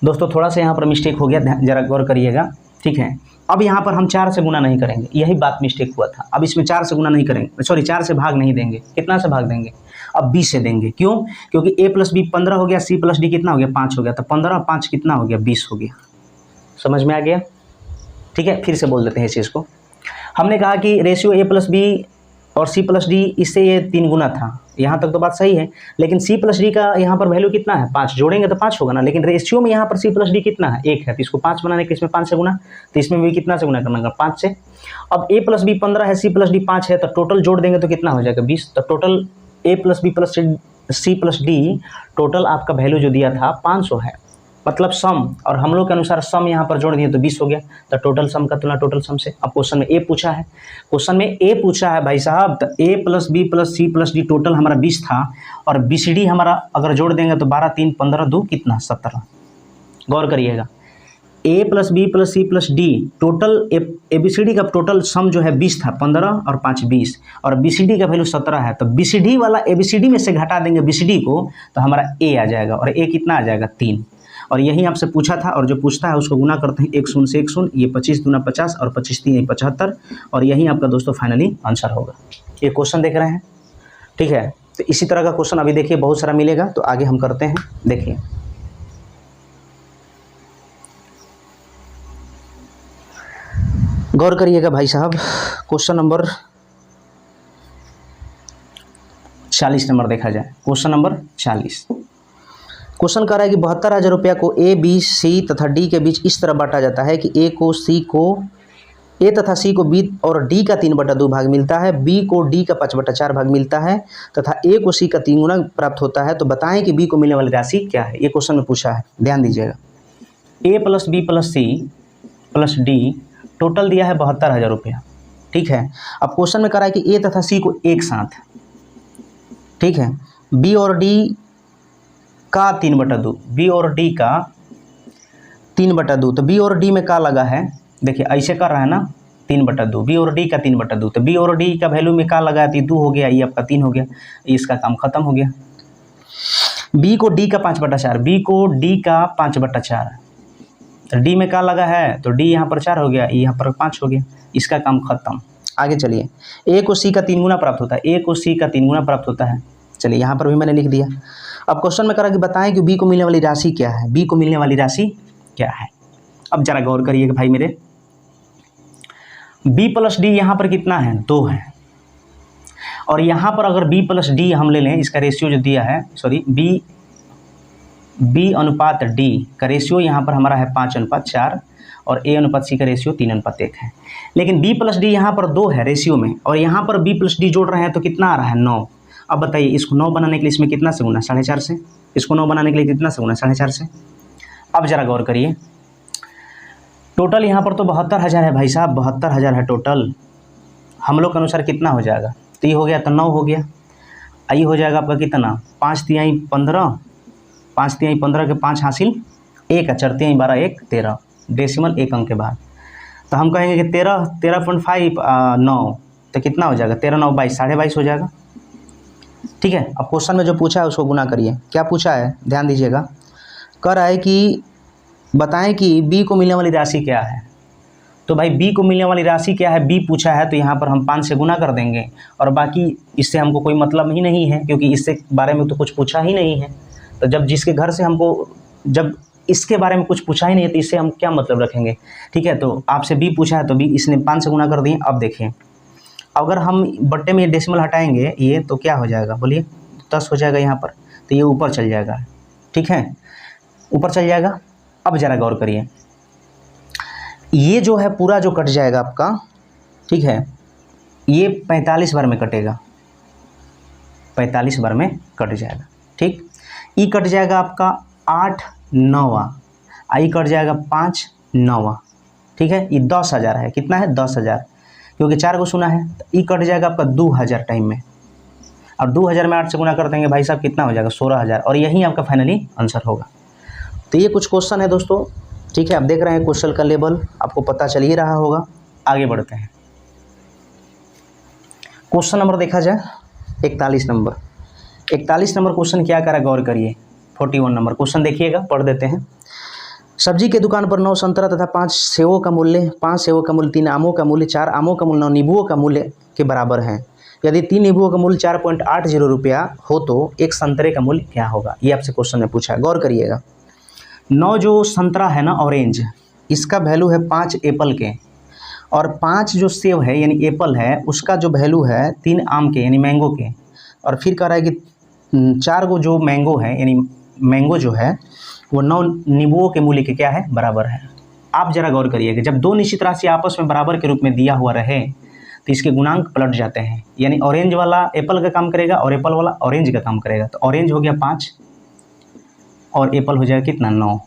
दोस्तों, थोड़ा सा यहाँ पर मिस्टेक हो गया, जरा गौर करिएगा। ठीक है, अब यहाँ पर हम 4 से गुना नहीं करेंगे, यही बात मिस्टेक हुआ था। अब इसमें 4 से गुना नहीं करेंगे, सॉरी 4 से भाग नहीं देंगे। कितना से भाग देंगे? अब 20 से देंगे। क्यों? क्योंकि ए प्लस बी 15 हो गया, सी प्लस डी कितना हो गया? 5 हो गया, तो 15 5 कितना हो गया? 20 हो गया। समझ में आ गया? ठीक है, फिर से बोल देते हैं इस चीज़ को। हमने कहा कि रेशियो ए प्लस बी और सी प्लस डी, इससे ये 3 गुना था। यहाँ तक तो बात सही है, लेकिन सी प्लस डी का यहाँ पर वैल्यू कितना है? 5। जोड़ेंगे तो 5 होगा ना, लेकिन रेशियो में यहाँ पर सी प्लस डी कितना है? 1 है, तो इसको 5 बनाने के इसमें 5 से गुना, तो इसमें भी कितना से गुना करना है? 5 से। अब ए प्लस बी 15 है, सी प्लस डी 5 है, तो टोटल जोड़ देंगे तो कितना हो जाएगा? 20। तो total A plus B plus C plus D total आपका वैल्यू जो दिया था 500 है, मतलब सम, और हम लोग के अनुसार सम यहाँ पर जोड़ दिए तो 20 हो गया। तो टोटल सम का तुलना टोटल सम से। अब क्वेश्चन में ए पूछा है, क्वेश्चन में ए पूछा है भाई साहब, तो A plus B plus C plus D total हमारा 20 था, और बी सी डी हमारा अगर जोड़ देंगे तो 12 3 15 2 कितना? 17। गौर करिएगा, A plus B plus C plus D total A B C D का टोटल सम जो है 20 था, 15 और 5 20, और बी सी डी का वैल्यू 17 है। तो बी सी डी वाला ए बी सी डी में से घटा देंगे बी सी डी को, तो हमारा ए आ जाएगा, और ए कितना आ जाएगा? 3। और यही आपसे पूछा था, और जो पूछता है उसको गुना करते हैं 1 0 से 1 0, ये 25 दूना 50 और 25 3 75, और यही आपका दोस्तों फाइनली आंसर होगा। ये क्वेश्चन देख रहे हैं? ठीक है, तो इसी तरह का क्वेश्चन अभी देखिए बहुत सारा मिलेगा, तो आगे हम करते हैं। देखिए गौर करिएगा भाई साहब, क्वेश्चन नंबर 40 नंबर देखा जाए। क्वेश्चन नंबर 40 क्वेश्चन कह रहा है कि 72,000 रुपया को ए बी सी तथा डी के बीच इस तरह बांटा जाता है कि ए तथा सी को बी और डी का 3/2 भाग मिलता है, बी को डी का 5/4 भाग मिलता है, तथा ए को सी का 3 गुना प्राप्त होता है। तो बताएं कि बी को मिलने वाली राशि क्या है? ये क्वेश्चन में पूछा है, ध्यान दीजिएगा। A plus B plus C plus D total दिया है 72,000 रुपया। ठीक है, अब क्वेश्चन में कह रहा है कि ए तथा सी को एक साथ, ठीक है, बी और डी का 3/2, बी और डी का 3/2, तो बी और डी में क्या लगा है? देखिए ऐसे कर रहा है ना, 3/2, बी और डी का 3/2, तो बी और डी का वैल्यू में क्या लगा है? 2 हो गया, ये आपका 3 हो गया, इसका काम खत्म हो गया। बी को डी का 5/4, बी को डी का 5/4, तो डी में क्या लगा है? तो डी यहाँ पर 4 हो गया, यहाँ पर 5 हो गया, इसका काम खत्म। आगे चलिए, ए को सी का 3 गुना प्राप्त होता है, ए को सी का 3 गुना प्राप्त होता है। चलिए यहाँ पर भी मैंने लिख दिया। अब क्वेश्चन में करा कि बताएं कि बी को मिलने वाली राशि क्या है? बी को मिलने वाली राशि क्या है? अब जरा गौर करिएगा भाई मेरे, बी प्लस डी यहाँ पर कितना है? 2 है, और यहाँ पर अगर बी प्लस डी हम ले लें, इसका रेशियो जो दिया है, सॉरी बी अनुपात डी का रेशियो यहाँ पर हमारा है 5:4, और ए अनुपात सी का रेशियो 3:1 है। लेकिन बी प्लस डी यहाँ पर 2 है रेशियो में, और यहाँ पर बी प्लस डी जोड़ रहे हैं तो कितना आ रहा है? 9। अब बताइए इसको 9 बनाने के लिए इसमें कितना से गुना? 4.5 से। इसको 9 बनाने के लिए कितना से गुना? 4.5 से। अब जरा गौर करिए, टोटल यहाँ पर तो 72,000 है भाई साहब, 72,000 है टोटल। हम लोग के अनुसार कितना हो जाएगा, तो ये हो गया तो 9 हो गया। आई हो जाएगा आपका कितना, 5 तिहाई 15, 5 तिहाई 15 के 5 हासिल 1, 4 तिहाई 12, 1 13, डेसिमल 1 अंक के बाद। तो हम कहेंगे कि 13.5 9, तो कितना हो जाएगा, 13 9 22, 22.5 हो जाएगा। ठीक है, अब क्वेश्चन में जो पूछा है उसको गुना करिए। क्या पूछा है, ध्यान दीजिएगा। कह रहा है कि बताएं कि बी को मिलने वाली राशि क्या है। तो भाई बी को मिलने वाली राशि क्या है, बी पूछा है, तो यहाँ पर हम 5 से गुना कर देंगे, और बाकी इससे हमको कोई मतलब ही नहीं है, क्योंकि इससे बारे में तो कुछ पूछा ही नहीं है। तो जब जिसके घर से हमको, जब इसके बारे में कुछ पूछा ही नहीं है, तो इससे हम क्या मतलब रखेंगे। ठीक है, तो आपसे बी पूछा है तो बी इसने 5 से गुना कर दिए। अब देखिए, अगर हम बट्टे में डेसिमल हटाएंगे ये, तो क्या हो जाएगा, बोलिए, 10 हो जाएगा यहाँ पर, तो ये ऊपर चल जाएगा। ठीक है, ऊपर चल जाएगा। अब ज़रा गौर करिए, ये जो है पूरा जो कट जाएगा आपका, ठीक है, ये 45 बार में कटेगा, 45 बार में कट जाएगा। ठीक, ई कट जाएगा आपका 8 9वां, आई कट जाएगा 5 9वां। ठीक है, ये 10,000 है, कितना है 10,000, क्योंकि 4 को सुना है। तो ई कट जाएगा आपका 2,000 टाइम में, और 2,000 में 8 से गुना कर देंगे भाई साहब, कितना हो जाएगा 16,000, और यही आपका फाइनली आंसर होगा। तो ये कुछ क्वेश्चन है दोस्तों। ठीक है, आप देख रहे हैं क्वेश्चन का लेवल आपको पता चल ही रहा होगा। आगे बढ़ते हैं, क्वेश्चन नंबर देखा जाए 41 नंबर। 41 नंबर क्वेश्चन क्या करा, गौर करिए। 41 नंबर क्वेश्चन देखिएगा, पढ़ देते हैं। सब्जी की दुकान पर 9 संतरा तथा 5 सेवों का मूल्य, 5 सेवों का मूल्य, 3 आमों का मूल्य, 4 आमों का मूल्य, 9 नींबुओं का मूल्य के बराबर है। यदि 3 नींबुओं का मूल्य 4.80 रुपया हो तो एक संतरे का मूल्य क्या होगा। ये आपसे क्वेश्चन में पूछा है, गौर करिएगा। 9 जो संतरा है ना, ऑरेंज, इसका वैल्यू है 5 एप्पल के, और 5 जो सेब है यानी एप्पल है, उसका जो वैल्यू है 3 आम के यानी मैंगो के, और फिर कह रहा है कि 4 गो जो मैंगो है यानी मैंगो जो है वो 9 नींबुओं के मूल्य के क्या है, बराबर है। आप जरा गौर करिएगा, जब दो निश्चित राशि आपस में बराबर के रूप में दिया हुआ रहे तो इसके गुणांक पलट जाते हैं, यानी ऑरेंज वाला एप्पल का काम करेगा और एप्पल वाला ऑरेंज का काम करेगा। तो ऑरेंज हो गया 5 और एप्पल हो जाएगा कितना, 9।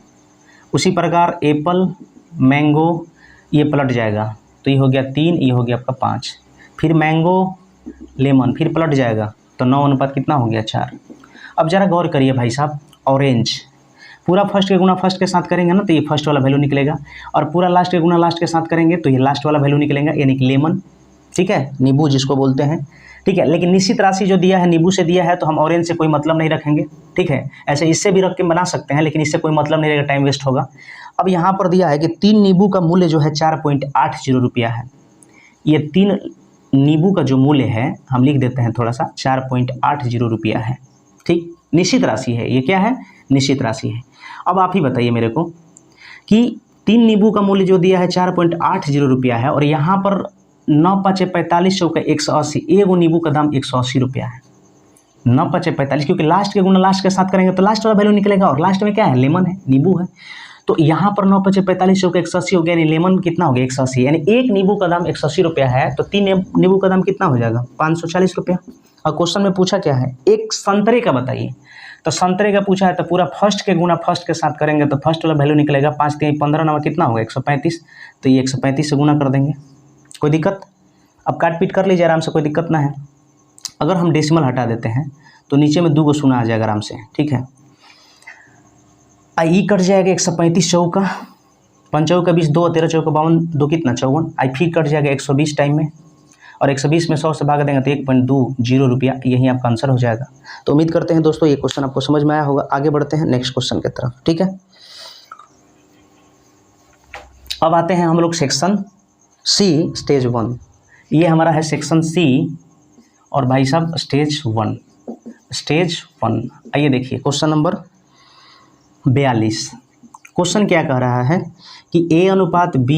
उसी प्रकार एप्पल मैंगो ये पलट जाएगा, तो ये हो गया 3, ये हो गया आपका 5। फिर मैंगो लेमन फिर पलट जाएगा, तो 9 अनुपात कितना हो गया, 4। अब ज़रा गौर करिए भाई साहब, ऑरेंज पूरा फर्स्ट के गुना फर्स्ट के साथ करेंगे ना, तो ये फर्स्ट वाला वैल्यू निकलेगा, और पूरा लास्ट के गुना लास्ट के साथ करेंगे तो ये लास्ट वाला वैल्यू निकलेगा, यानी कि लेमन। ठीक है, नींबू जिसको बोलते हैं। ठीक है, लेकिन निश्चित राशि जो दिया है नींबू से दिया है, तो हम ऑरेंज से कोई मतलब नहीं रखेंगे। ठीक है, ऐसे इससे भी रख के बना सकते हैं, लेकिन इससे कोई मतलब नहीं रहेगा, टाइम वेस्ट होगा। अब यहाँ पर दिया है कि 3 नींबू का मूल्य जो है 4.80 रुपया है। ये 3 नींबू का जो मूल्य है हम लिख देते हैं थोड़ा सा, 4.80 रुपया है। ठीक, निश्चित राशि है, ये क्या है, निश्चित राशि है। अब आप ही बताइए मेरे को कि 3 नींबू का मूल्य जो दिया है 4.80 रुपया है, और यहाँ पर 9 5 45 चौका 180, एगो नींबू का दाम 180 रुपया है। 9 5 45, क्योंकि लास्ट के गुना लास्ट के साथ करेंगे तो लास्ट वाला वैल्यू निकलेगा, और लास्ट में क्या है, लेमन है, नींबू है। तो यहाँ पर 9 5 45 चौका 180 हो गया, यानी लेमन कितना हो गया, 180, यानी एक नींबू का दाम 180 रुपया है, तो 3 नींबू का दाम कितना हो जाएगा, 540 रुपया। और क्वेश्चन में पूछा क्या है, एक संतरे का बताइए। तो संतरे का पूछा है, तो पूरा फर्स्ट के गुना फर्स्ट के साथ करेंगे तो फर्स्ट वाला वैल्यू निकलेगा 5 3 15 9 कितना होगा, 135। तो ये 135 से गुना कर देंगे, कोई दिक्कत। अब काट पीट कर लीजिए आराम से, कोई दिक्कत ना है। अगर हम डेसिमल हटा देते हैं तो नीचे में 2 को सुना आ जाएगा आराम से। ठीक है, आई कट जाएगा 135 चौका, 5 चौका 20, 2 13 चौका 52, 2 कितना 54। आई फिर कट जाएगा 120 टाइम में, और 120 में 100 से भाग देंगे तो 1.20 रुपया, यही आपका आंसर हो जाएगा। तो उम्मीद करते हैं दोस्तों ये क्वेश्चन आपको समझ में आया होगा। आगे बढ़ते हैं नेक्स्ट क्वेश्चन की तरफ। ठीक है, अब आते हैं हम लोग सेक्शन सी, स्टेज 1। ये हमारा है सेक्शन सी, और भाई साहब स्टेज 1, स्टेज 1। आइए देखिए क्वेश्चन नंबर 42। क्वेश्चन क्या कह रहा है कि A अनुपात B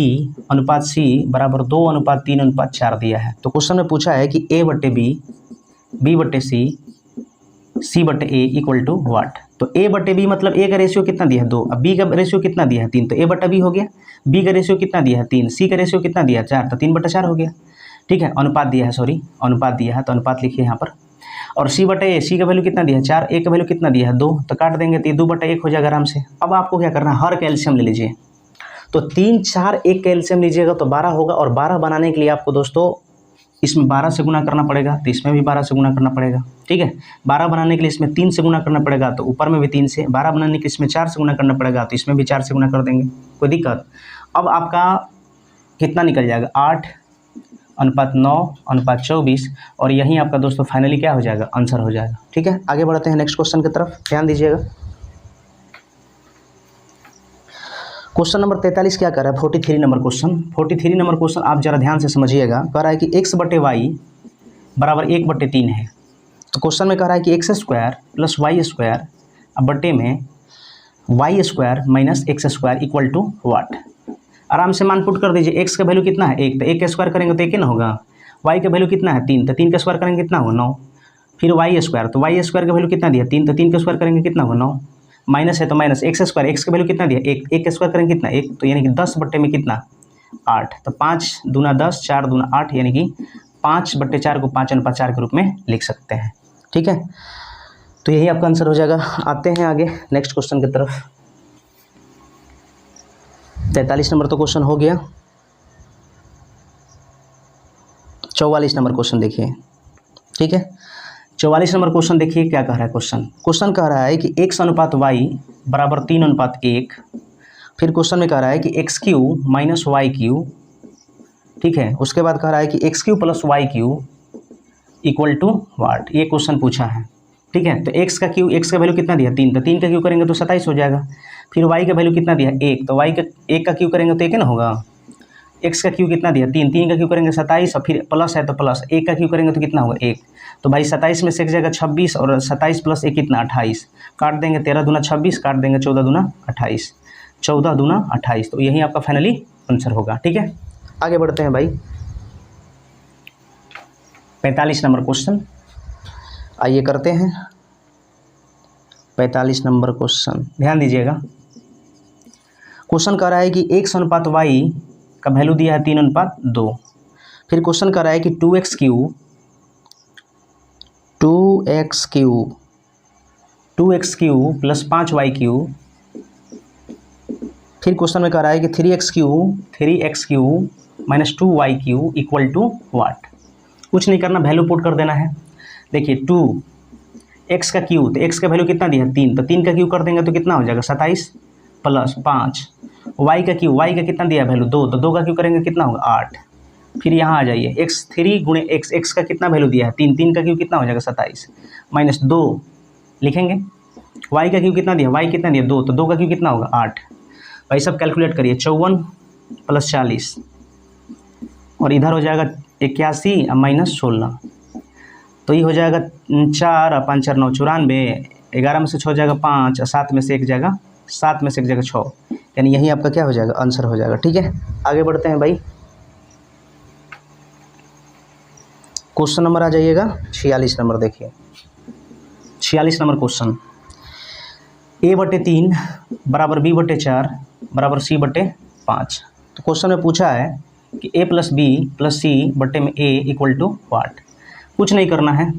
अनुपात C बराबर 2 अनुपात 3 अनुपात 4 दिया है। तो क्वेश्चन में पूछा है कि A बटे B, B बटे C, C बटे A इक्वल टू व्हाट। तो A बटे B मतलब A का रेशियो कितना दिया है, 2। अब B का रेशियो कितना दिया है, 3। तो A बटा B हो गया। B का रेशियो कितना दिया है, 3। C का रेशियो कितना दिया है, 4। तो 3 बटा 4 हो गया। ठीक है, अनुपात दिया है, सॉरी अनुपात दिया है, तो अनुपात लिखिए यहाँ पर। और C बटे A, C का वैल्यू कितना दिया है, 4। A का वैल्यू कितना दिया है, 2। तो काट देंगे तो ये 2 बटा 1 हो जाएगा आराम से। अब आपको क्या करना है, हर का एलसीएम ले लीजिए। तो 3, 4 एक का एलसीएम लीजिएगा तो 12 होगा, और 12 बनाने के लिए आपको दोस्तों इसमें 12 से गुना करना पड़ेगा, तो इसमें भी 12 से गुना करना पड़ेगा। ठीक है, 12 बनाने के लिए इसमें 3 से गुना करना पड़ेगा, तो ऊपर में भी 3 से। 12 बनाने के लिए इसमें 4 से गुना करना पड़ेगा, तो इसमें भी 4 से गुना कर देंगे, कोई दिक्कत। अब आपका कितना निकल जाएगा, 8:9:24, और यहीं आपका दोस्तों फाइनली क्या हो जाएगा, आंसर हो जाएगा। ठीक है, आगे बढ़ते हैं नेक्स्ट क्वेश्चन की तरफ, ध्यान दीजिएगा। क्वेश्चन नंबर 43 क्या कर रहा है, 43 नंबर क्वेश्चन। 43 नंबर क्वेश्चन आप जरा ध्यान से समझिएगा। कह रहा है कि x/y बराबर 1/3 है। तो क्वेश्चन में कह रहा है कि x² + y² अब बटे में y² - x² equal to what. आराम से मान पुट कर दीजिए। x का वैल्यू कितना है, 1, तो 1 का स्क्वायर करेंगे तो 1 ना होगा। y का वैल्यू कितना है, 3, तो 3 का स्क्वायर करेंगे कितना होगा, 9। फिर y², तो y² का वैल्यू कितना दिया, 3, तो 3 का स्क्वायर करेंगे कितना होगा, 9। माइनस है तो माइनस, x² x का वैल्यू कितना दिया, 1, 1 का स्क्वायर करेंगे कितना, 1, तो यानी कि 10 बट्टे में कितना, 8। तो 5 दूना 10, 4 दूना 8, यानी कि 5/4 को 5/4 के रूप में लिख सकते हैं। ठीक है, तो यही आपका आंसर हो जाएगा। आते हैं आगे नेक्स्ट क्वेश्चन की तरफ। 43 नंबर तो क्वेश्चन हो गया। 44 नंबर क्वेश्चन देखिए। ठीक है, 44 नंबर क्वेश्चन देखिए क्या कह रहा है। क्वेश्चन कह रहा है कि x/y बराबर 3:1। फिर क्वेश्चन में कह रहा है कि x³ - y³। ठीक है, उसके बाद कह रहा है कि x³ + y³ equal to what, ये क्वेश्चन पूछा है। ठीक है, तो x का वैल्यू कितना दिया, 3, तो 3 का क्यू करेंगे तो 27 हो जाएगा। फिर y का वैल्यू कितना दिया, 1, तो y का 1 का क्यू करेंगे तो 1 ना होगा। x का क्यू कितना दिया, 3, 3 का क्यू करेंगे 27, और फिर प्लस है तो प्लस, 1 का क्यू करेंगे तो कितना होगा, 1। तो भाई 27 में से एक जगह 26, और 27 + 1 कितना, 28। काट देंगे, 13 दूना 26, काट देंगे 14 दूना 28, 14 दूना 28, तो यही आपका फाइनली आंसर होगा। ठीक है, आगे बढ़ते हैं भाई। 45 नंबर क्वेश्चन आइए करते हैं। 45 नंबर क्वेश्चन ध्यान दीजिएगा। क्वेश्चन कह रहा है कि x/y का वैल्यू दिया है 3:2। फिर क्वेश्चन कह रहा है कि 2x³ + 5y³। फिर क्वेश्चन में कह रहा है कि 3x³ - 2y³ equal to what. कुछ नहीं करना, वैल्यू पुट कर देना है। देखिए 2x का क्यू, तो x का वैल्यू कितना दिया, 3, तो 3 का क्यू कर देंगे तो कितना हो जाएगा, 27 + 5। y का क्यू, y का कितना दिया वैल्यू, 2, तो 2 का क्यू करेंगे कितना होगा, 8। फिर यहाँ आ जाइए, x3 × x, x का कितना वैल्यू दिया है, 3, 3 का क्यू कितना हो जाएगा, 27 - 2 लिखेंगे। y का क्यू कितना दिया, y कितना दिया, 2, तो 2 का क्यू कितना होगा, 8। भाई सब कैलकुलेट करिए, 54 + 40, और इधर हो जाएगा 81 - 16, तो ये हो जाएगा 4 और 5 4 9 94, 11 में से 6 जाएगा 5, और 7 में से एक जाएगा 6, यानी यही आपका क्या हो जाएगा, आंसर हो जाएगा। ठीक है, आगे बढ़ते हैं भाई। क्वेश्चन नंबर आ जाइएगा 46 नंबर देखिए। 46 नंबर क्वेश्चन, a/3 बराबर b/4 बराबर c/5। तो क्वेश्चन में पूछा है कि a + b + c बटे में a इक्वल टू व्हाट। कुछ नहीं करना है,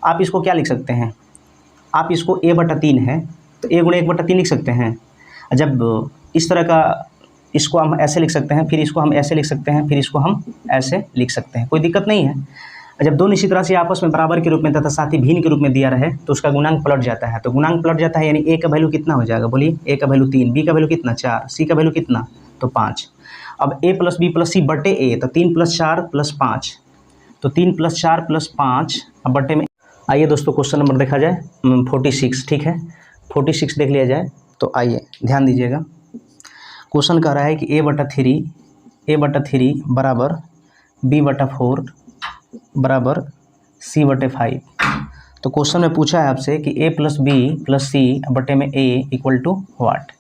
आप इसको क्या लिख सकते हैं, आप इसको a/3 है तो a × 1/3 लिख सकते हैं। जब इस तरह का, इसको हम ऐसे लिख सकते हैं, फिर इसको हम ऐसे लिख सकते हैं, फिर इसको हम ऐसे लिख सकते हैं, कोई दिक्कत नहीं है। जब दो निश्चित राशि आपस में बराबर के रूप में तथा साथ ही भिन्न के रूप में दिया रहे तो उसका गुणांक पलट जाता है। तो गुणांक पलट जाता है यानी a का वैल्यू कितना हो जाएगा, बोलिए, a का वैल्यू 3, b का वैल्यू कितना 4, c का वैल्यू कितना, तो 5। अब a + b + c बटे a, तो 3 + 4 + 5, तो 3 + 4 + 5 अब बटे में। आइए दोस्तों क्वेश्चन नंबर देखा जाए 46। ठीक है, 46 देख लिया जाए। तो आइए ध्यान दीजिएगा। क्वेश्चन कह रहा है कि a/3 बराबर b/4 बराबर c/5। तो क्वेश्चन में पूछा है आपसे कि a + b + c बटे में a इक्वल टू व्हाट।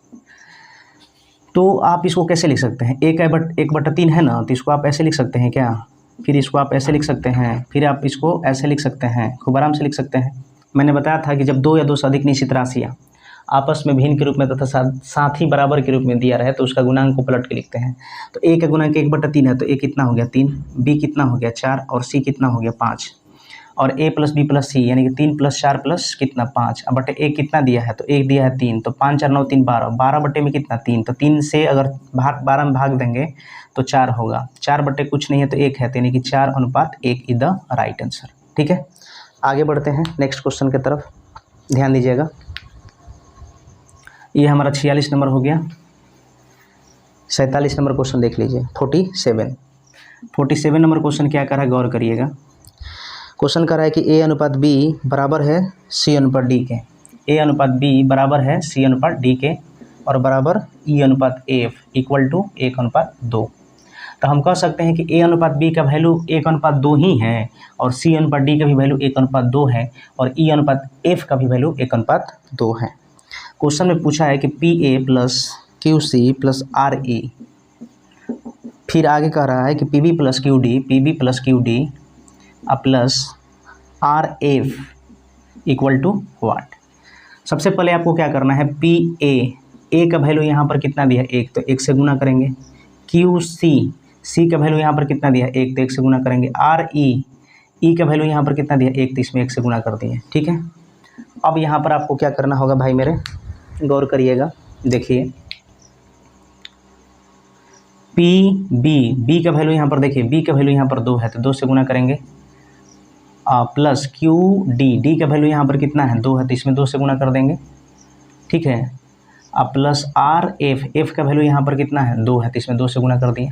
तो आप इसको कैसे लिख सकते हैं, 1/3 है ना, तो इसको आप ऐसे लिख सकते हैं क्या, फिर इसको आप ऐसे लिख सकते हैं, फिर आप इसको ऐसे लिख सकते हैं, खूब आराम से लिख सकते हैं। मैंने बताया था कि जब 2 या 2 से अधिक निश्चित राशियाँ आपस में भिन्न के रूप में तथा साथ ही बराबर के रूप में दिया रहे तो उसका गुणांक को पलट के लिखते हैं। तो a का गुणांक 1/3 है, तो a कितना हो गया 3, b कितना हो गया 4, और c कितना हो गया 5। और a प्लस बी प्लस सी यानी कि 3 प्लस 4 प्लस कितना 5। अब बटे एक कितना दिया है, तो एक दिया है 3, तो 5 4 9 3 12, 12 बटे में कितना 3, तो 3 से अगर 12 में भाग देंगे तो 4 होगा, 4 बटे कुछ नहीं है तो 1 है, तो यानी कि 4:1 इज द राइट आंसर। ठीक है, आगे बढ़ते हैं नेक्स्ट क्वेश्चन की तरफ, ध्यान दीजिएगा। ये हमारा 46 नंबर हो गया। 47 नंबर क्वेश्चन देख लीजिए। 47 नंबर क्वेश्चन क्या कर रहा है, गौर करिएगा। क्वेश्चन कर रहा है कि ए अनुपात बी बराबर है सी अनुपात डी के। ए अनुपात बी बराबर है सी अनुपात डी के और बराबर ई अनुपात एफ इक्वल टू 1:2। तो हम कह सकते हैं कि ए अनुपात बी का वैल्यू 1:2 ही है और सी अनुपात डी का भी वैल्यू 1:2 है और ई अनुपात एफ का भी वैल्यू 1:2 है। क्वेश्चन में पूछा है कि p a plus q c plus r e, फिर आगे कह रहा है कि p b plus q d plus r f equal to what. सबसे पहले आपको क्या करना है, पी ए का वैल्यू यहाँ पर कितना दिया है 1, तो 1 से गुना करेंगे। क्यू सी का वैल्यू यहाँ पर कितना दिया है 1, तो 1 से गुना करेंगे। आर ई का वैल्यू यहाँ पर कितना दिया 1, तो इसमें 1 से गुना कर दिए। ठीक है, अब यहाँ पर आपको क्या करना होगा भाई मेरे, गौर करिएगा। देखिए बी का वैल्यू यहाँ पर देखिए, बी का वैल्यू यहाँ पर 2 है तो 2 से गुना करेंगे। प्लस क्यू डी का वैल्यू यहाँ पर कितना है 2 है तो इसमें 2 से गुना कर देंगे। ठीक है, प्लस आर एफ का वैल्यू यहाँ पर कितना है 2 है तो इसमें 2 से गुना कर दिए।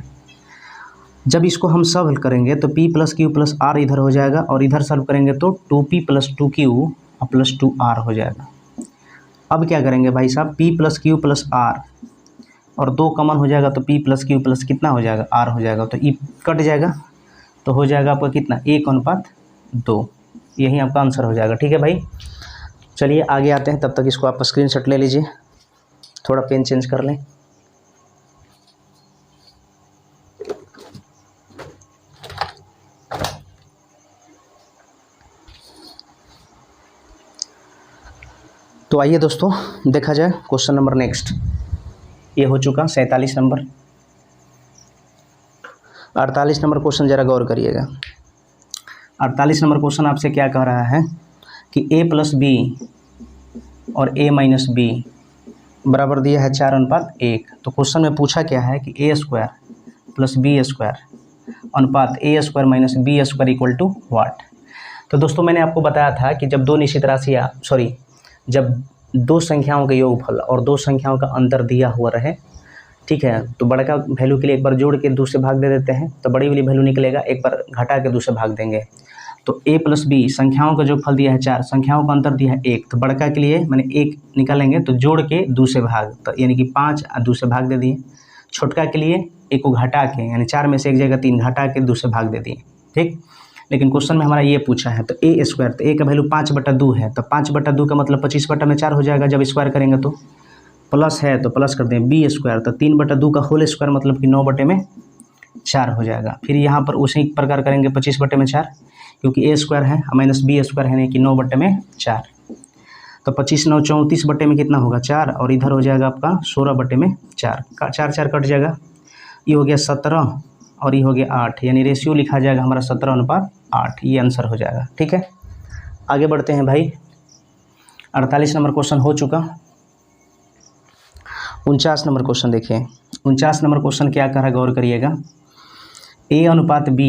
जब इसको हम सॉल्व करेंगे तो p plus Q plus R इधर हो जाएगा और इधर सॉल्व करेंगे तो 2p plus 2q plus 2r हो जाएगा। अब क्या करेंगे भाई साहब, p plus Q plus R और 2 कॉमन हो जाएगा तो p प्लस क्यू प्लस कितना हो जाएगा r हो जाएगा, तो e कट जाएगा तो हो जाएगा आपका कितना 1:2। यही आपका आंसर हो जाएगा। ठीक है भाई, चलिए आगे आते हैं, तब तक इसको आप स्क्रीनशॉट ले लीजिए, थोड़ा पेन चेंज कर लें। तो आइए दोस्तों देखा जाए क्वेश्चन नंबर नेक्स्ट। ये हो चुका 47 नंबर। 48 नंबर क्वेश्चन जरा गौर करिएगा। 48 नंबर क्वेश्चन आपसे क्या कह रहा है कि a प्लस बी और a माइनस बी बराबर दिया है 4:1। तो क्वेश्चन में पूछा क्या है कि a square plus b square अनुपात a square minus b square equal to what. तो दोस्तों मैंने आपको बताया था कि जब जब दो संख्याओं का योगफल और दो संख्याओं का अंतर दिया हुआ रहे, ठीक है, तो बड़ा वैल्यू के लिए एक बार जोड़ के 2 से भाग दे देते हैं तो बड़ी वाली वैल्यू निकलेगा, एक बार घटा के 2 से भाग देंगे। तो a प्लस बी संख्याओं का योगफल दिया है 4, संख्याओं का अंतर दिया है 1, तो बड़का के लिए मैंने 1 निकालेंगे तो जोड़ के 2 से भाग, तो यानी कि 5 और 2 से भाग दे दिए। छोटका के लिए 1 को घटा के यानी 4 में से एक जगह 3 घटा के 2 से भाग दे दिए। ठीक, लेकिन क्वेश्चन में हमारा ये पूछा है तो a स्क्वायर, तो a का वैल्यू 5/2 है, तो 5/2 का मतलब 25/4 हो जाएगा जब स्क्वायर करेंगे तो। प्लस है तो प्लस कर दें b स्क्वायर, तो 3/2 का होल स्क्वायर मतलब कि 9/4 हो जाएगा। फिर यहाँ पर उसी प्रकार करेंगे 25/4, क्योंकि a स्क्वायर है माइनस b स्क्वायर है, नहीं कि 9/4, तो 25 9 34 बटे में कितना होगा 4 और इधर हो जाएगा आपका 16/4 का 4 कट जाएगा। ये हो गया 17 और ये हो गया 8, यानी रेशियो लिखा जाएगा हमारा 17:8, ये आंसर हो जाएगा। ठीक है, आगे बढ़ते हैं भाई। 48 नंबर क्वेश्चन हो चुका। 49 नंबर क्वेश्चन देखिए। 49 नंबर क्वेश्चन क्या कह रहा है, गौर करिएगा। a अनुपात b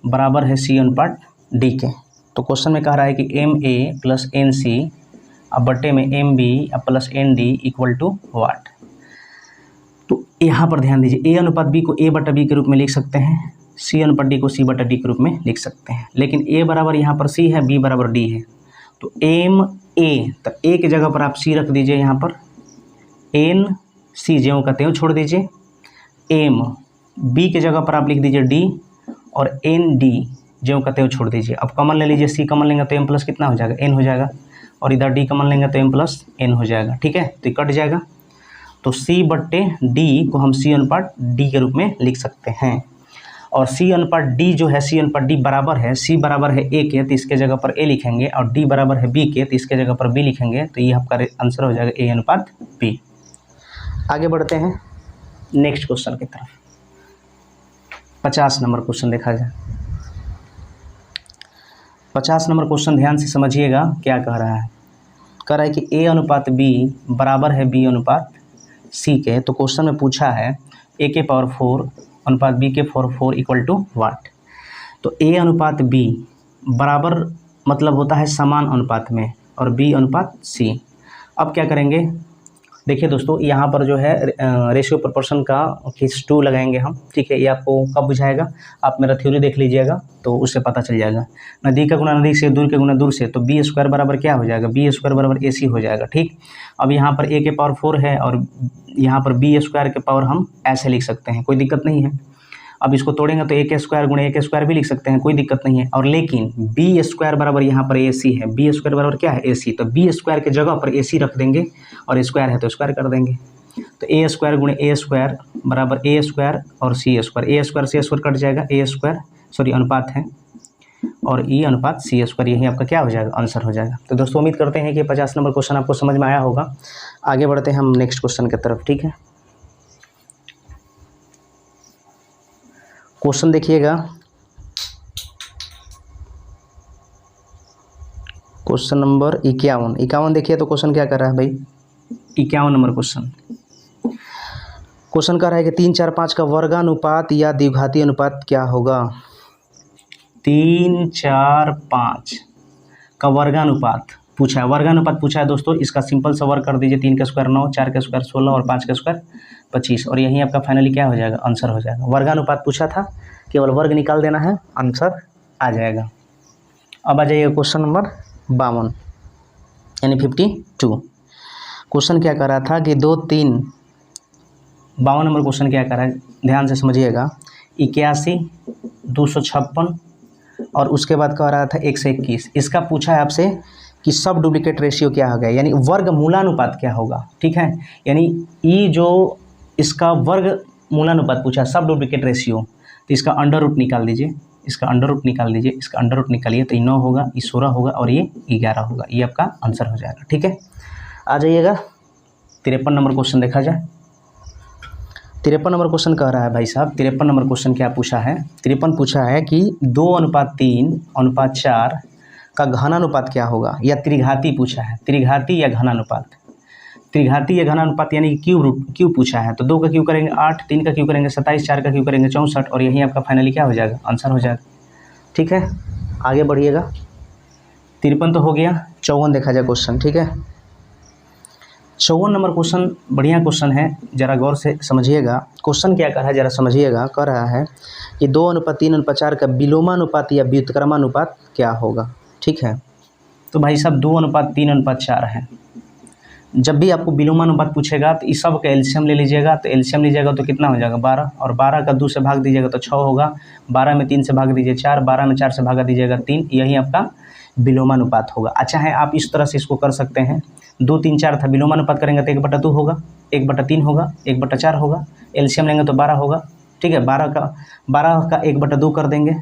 बराबर है c अनुपात d के। तो क्वेश्चन में कह रहा है कि ma प्लस एन सी अब बटे में एम बी अब plus n d equal to what. तो यहाँ पर ध्यान दीजिए, a अनुपात b को a/b के रूप में लिख सकते हैं, c अनुपात d को c/d के रूप में लिख सकते हैं, लेकिन a बराबर यहाँ पर c है, b बराबर d है, तो एम ए, तो a की जगह पर आप c रख दीजिए, यहाँ पर एन सी ज्यों का त्यों छोड़ दीजिए, एम b की जगह पर आप लिख दीजिए d और एन डी ज्यों का त्यों छोड़ दीजिए। अब कॉमन ले लीजिए, c कॉमन लेंगे तो m प्लस कितना हो जाएगा n हो जाएगा, और इधर d कॉमन लेंगे तो m प्लस n हो जाएगा। ठीक है, तो कट जाएगा, तो c/d को हम c अनुपात d के रूप में लिख सकते हैं, और c अनुपात d जो है c अनुपात d बराबर है, c बराबर है a के तो इसके जगह पर a लिखेंगे, और d बराबर है b के तो इसके जगह पर b लिखेंगे, तो ये आपका आंसर हो जाएगा a अनुपात b। आगे बढ़ते हैं नेक्स्ट क्वेश्चन की तरफ। 50 नंबर क्वेश्चन देखा जाए। 50 नंबर क्वेश्चन ध्यान से समझिएगा क्या कह रहा है। कह रहा है कि ए अनुपात बी बराबर है बी अनुपात सी के। तो क्वेश्चन में पूछा है ए के पावर 4 अनुपात बी के पावर 4 इक्वल टू वाट। तो ए अनुपात बी बराबर मतलब होता है समान अनुपात में, और बी अनुपात सी। अब क्या करेंगे, देखिए दोस्तों, यहाँ पर जो है रेशियो प्रोपोर्शन का केस 2 लगाएंगे हम, ठीक है। ये आपको कब बुझाएगा, आप मेरा थ्योरी देख लीजिएगा तो उससे पता चल जाएगा। नदी का गुना नदी से, दूर के गुना दूर से, तो बी स्क्वायर बराबर क्या हो जाएगा, बी स्क्वायर बराबर ए सी हो जाएगा, ठीक। अब यहाँ पर ए के पावर 4 है और यहाँ पर बी स्क्वायर के पावर हम ऐसे लिख सकते हैं, कोई दिक्कत नहीं है। अब इसको तोड़ेंगे तो ए के स्क्वायर गुणे ए के स्क्वायर भी लिख सकते हैं, कोई दिक्कत नहीं है। और लेकिन बी स्क्वायर बराबर यहाँ पर ए सी है, बी स्क्वायर बराबर क्या है, ए सी। तो बी स्क्वायर के जगह पर ए सी रख देंगे और स्क्वायर है तो स्क्वायर कर देंगे। तो ए स्क्वायर गुणे ए स्क्वायर बराबर ए स्क्वायर और सी स्क्वायर, ए स्क्वायर से स्क्वायर कट जाएगा, ए स्क्वायर सॉरी अनुपात है, और ई अनुपात सी स्क्वायर, यही आपका क्या हो जाएगा, आंसर हो जाएगा। तो दोस्तों उम्मीद करते हैं कि 50 नंबर क्वेश्चन आपको समझ में आया होगा। आगे बढ़ते हैं हम नेक्स्ट क्वेश्चन की तरफ, ठीक है। क्वेश्चन देखिएगा, क्वेश्चन नंबर 51 देखिए। तो क्वेश्चन क्या कर रहा है भाई, 51 नंबर क्वेश्चन कह रहा है कि 3, 4, 5 का वर्गानुपात या द्विघाती अनुपात क्या होगा। 3, 4, 5 का वर्गानुपात पूछा है, वर्गानुपात पूछा है दोस्तों। इसका सिंपल सा वर्ग कर दीजिए, 3 का स्क्वायर 9, 4 का स्क्वायर 16 और 5 का स्क्वायर 25, और यही आपका फाइनली क्या हो जाएगा, आंसर हो जाएगा। वर्गानुपात पूछा था, केवल वर्ग निकाल देना है, आंसर आ जाएगा। अब आ जाइए क्वेश्चन नंबर 52 यानी 52। क्वेश्चन क्या कर रहा था कि 2, 3 52 नंबर क्वेश्चन क्या कर रहा है, ध्यान से समझिएगा। 81, 256 और उसके बाद कह रहा था 121। इसका पूछा है आपसे कि सब डुप्लीकेट रेशियो क्या होगा, यानी वर्ग मूलानुपात क्या होगा, ठीक है। यानी ई जो इसका वर्ग मूलानुपात पूछा, सब डुप्लीकेट रेशियो, तो इसका अंडर रूट निकाल दीजिए, इसका अंडर रूट निकाल दीजिए, इसका अंडर रूट निकालिए तो ये 9 होगा, ये 16 होगा और ये 11 होगा, ये आपका आंसर हो जाएगा, ठीक है। आ जाइएगा 53 नंबर क्वेश्चन देखा जाए। 53 नंबर क्वेश्चन कह रहा है भाई साहब, 53 नंबर क्वेश्चन क्या पूछा है, 53 पूछा है कि 2:3:4 का घनानुपात क्या होगा, या त्रिघाती पूछा है, त्रिघाती या घनानुपात। त्रिघाती या घनानुपात यानी क्यूब पूछा है। तो 2 का क्यूब करेंगे 8, 3 का क्यूब करेंगे 27, 4 का क्यूब करेंगे 64, और यही आपका फाइनली क्या हो जाएगा, आंसर हो जाएगा, ठीक है। आगे बढ़िएगा, 53 तो हो गया, 54 देखा जाए क्वेश्चन, ठीक है। 54 नंबर क्वेश्चन बढ़िया क्वेश्चन है, जरा गौर से समझिएगा। क्वेश्चन क्या कर रहा है जरा समझिएगा। कह रहा है कि 2:3:4 का विलोमानुपात या व्युत्क्रमानुपात क्या होगा, ठीक है। तो भाई साहब 2:3:4 है। जब भी आपको विलोमानुपात पूछेगा तो इस सब का एलसीएम ले लीजिएगा, तो एलसीएम लीजिएगा तो कितना हो जाएगा 12, और 12 का 2 से भाग दीजिएगा तो 6 होगा, 12 में 3 से भाग दीजिए 4, 12 में 4 से भागा दीजिएगा 3, यही आपका विलोमानुपात होगा। अच्छा है, आप इस तरह से इसको कर सकते हैं, 2, 3, 4 था, विलोमानुपात करेंगे तो 1/2 होगा, 1/3 होगा, 1/4 होगा, एलसीएम लेंगे तो 12 होगा, ठीक है। 12 का 1/2 कर देंगे,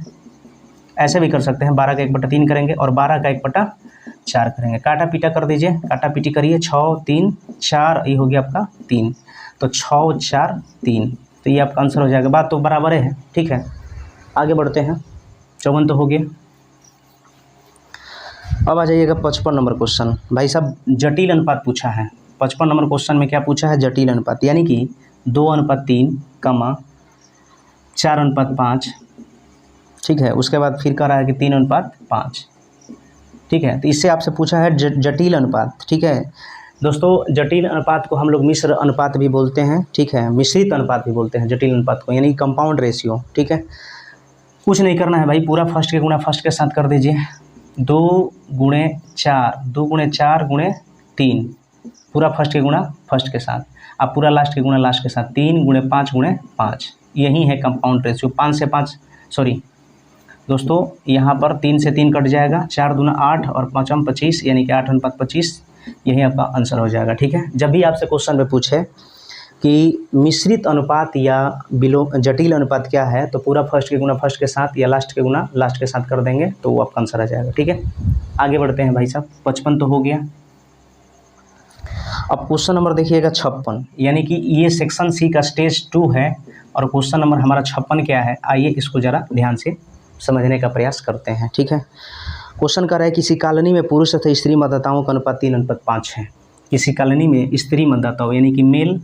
ऐसे भी कर सकते हैं, 12 का 1/3 करेंगे और 12 का 1/4 करेंगे। काटा पीटा कर दीजिए, काटा पीटी करिए, 6, 3, 4, ये हो गया आपका 3, तो 6, 4, 3, तो ये आपका आंसर हो जाएगा। बात तो बराबर है, ठीक है। आगे बढ़ते हैं, 54 तो हो गया। अब आ जाइएगा 55 नंबर क्वेश्चन। भाई साहब जटिल अनुपात पूछा है। 55 नंबर क्वेश्चन में क्या पूछा है, जटिल अनुपात, यानी कि 2:3, 4:5, ठीक है। उसके बाद फिर कह रहा है कि 3:5, ठीक है। तो इससे आपसे पूछा है जटिल अनुपात, ठीक है। दोस्तों जटिल अनुपात को हम लोग मिश्र अनुपात भी बोलते हैं, ठीक है, मिश्रित अनुपात भी बोलते हैं जटिल अनुपात को, यानी कंपाउंड रेशियो, ठीक है। कुछ नहीं करना है भाई, पूरा फर्स्ट के गुणा फर्स्ट के साथ कर दीजिए, 2 × 4, 2 × 4 × 3, पूरा फर्स्ट के गुणा फर्स्ट के साथ, अब पूरा लास्ट के गुणा लास्ट के साथ, 3 × 5 × 5, यही है कंपाउंड रेशियो। 5 से 5 सॉरी दोस्तों, यहाँ पर 3 से 3 कट जाएगा, 4 दूना 8 और 5 25, यानी कि 8:25, यही आपका आंसर हो जाएगा, ठीक है। जब भी आपसे क्वेश्चन में पूछे कि मिश्रित अनुपात या जटिल अनुपात क्या है, तो पूरा फर्स्ट के गुणा फर्स्ट के साथ या लास्ट के गुणा लास्ट के साथ कर देंगे तो वो आपका आंसर आ जाएगा, ठीक है। आगे बढ़ते हैं भाई साहब, 55 तो हो गया। अब क्वेश्चन नंबर देखिएगा 56, यानी कि ये सेक्शन सी का स्टेज 2 है और क्वेश्चन नंबर हमारा 56 क्या है, आइए इसको ज़रा ध्यान से समझने का प्रयास करते हैं, ठीक है। क्वेश्चन कर रहा है किसी कॉलोनी में पुरुष तथा स्त्री मतदाताओं का अनुपात 3:5 है। किसी कॉलोनी में स्त्री मतदाताओं यानी कि मेल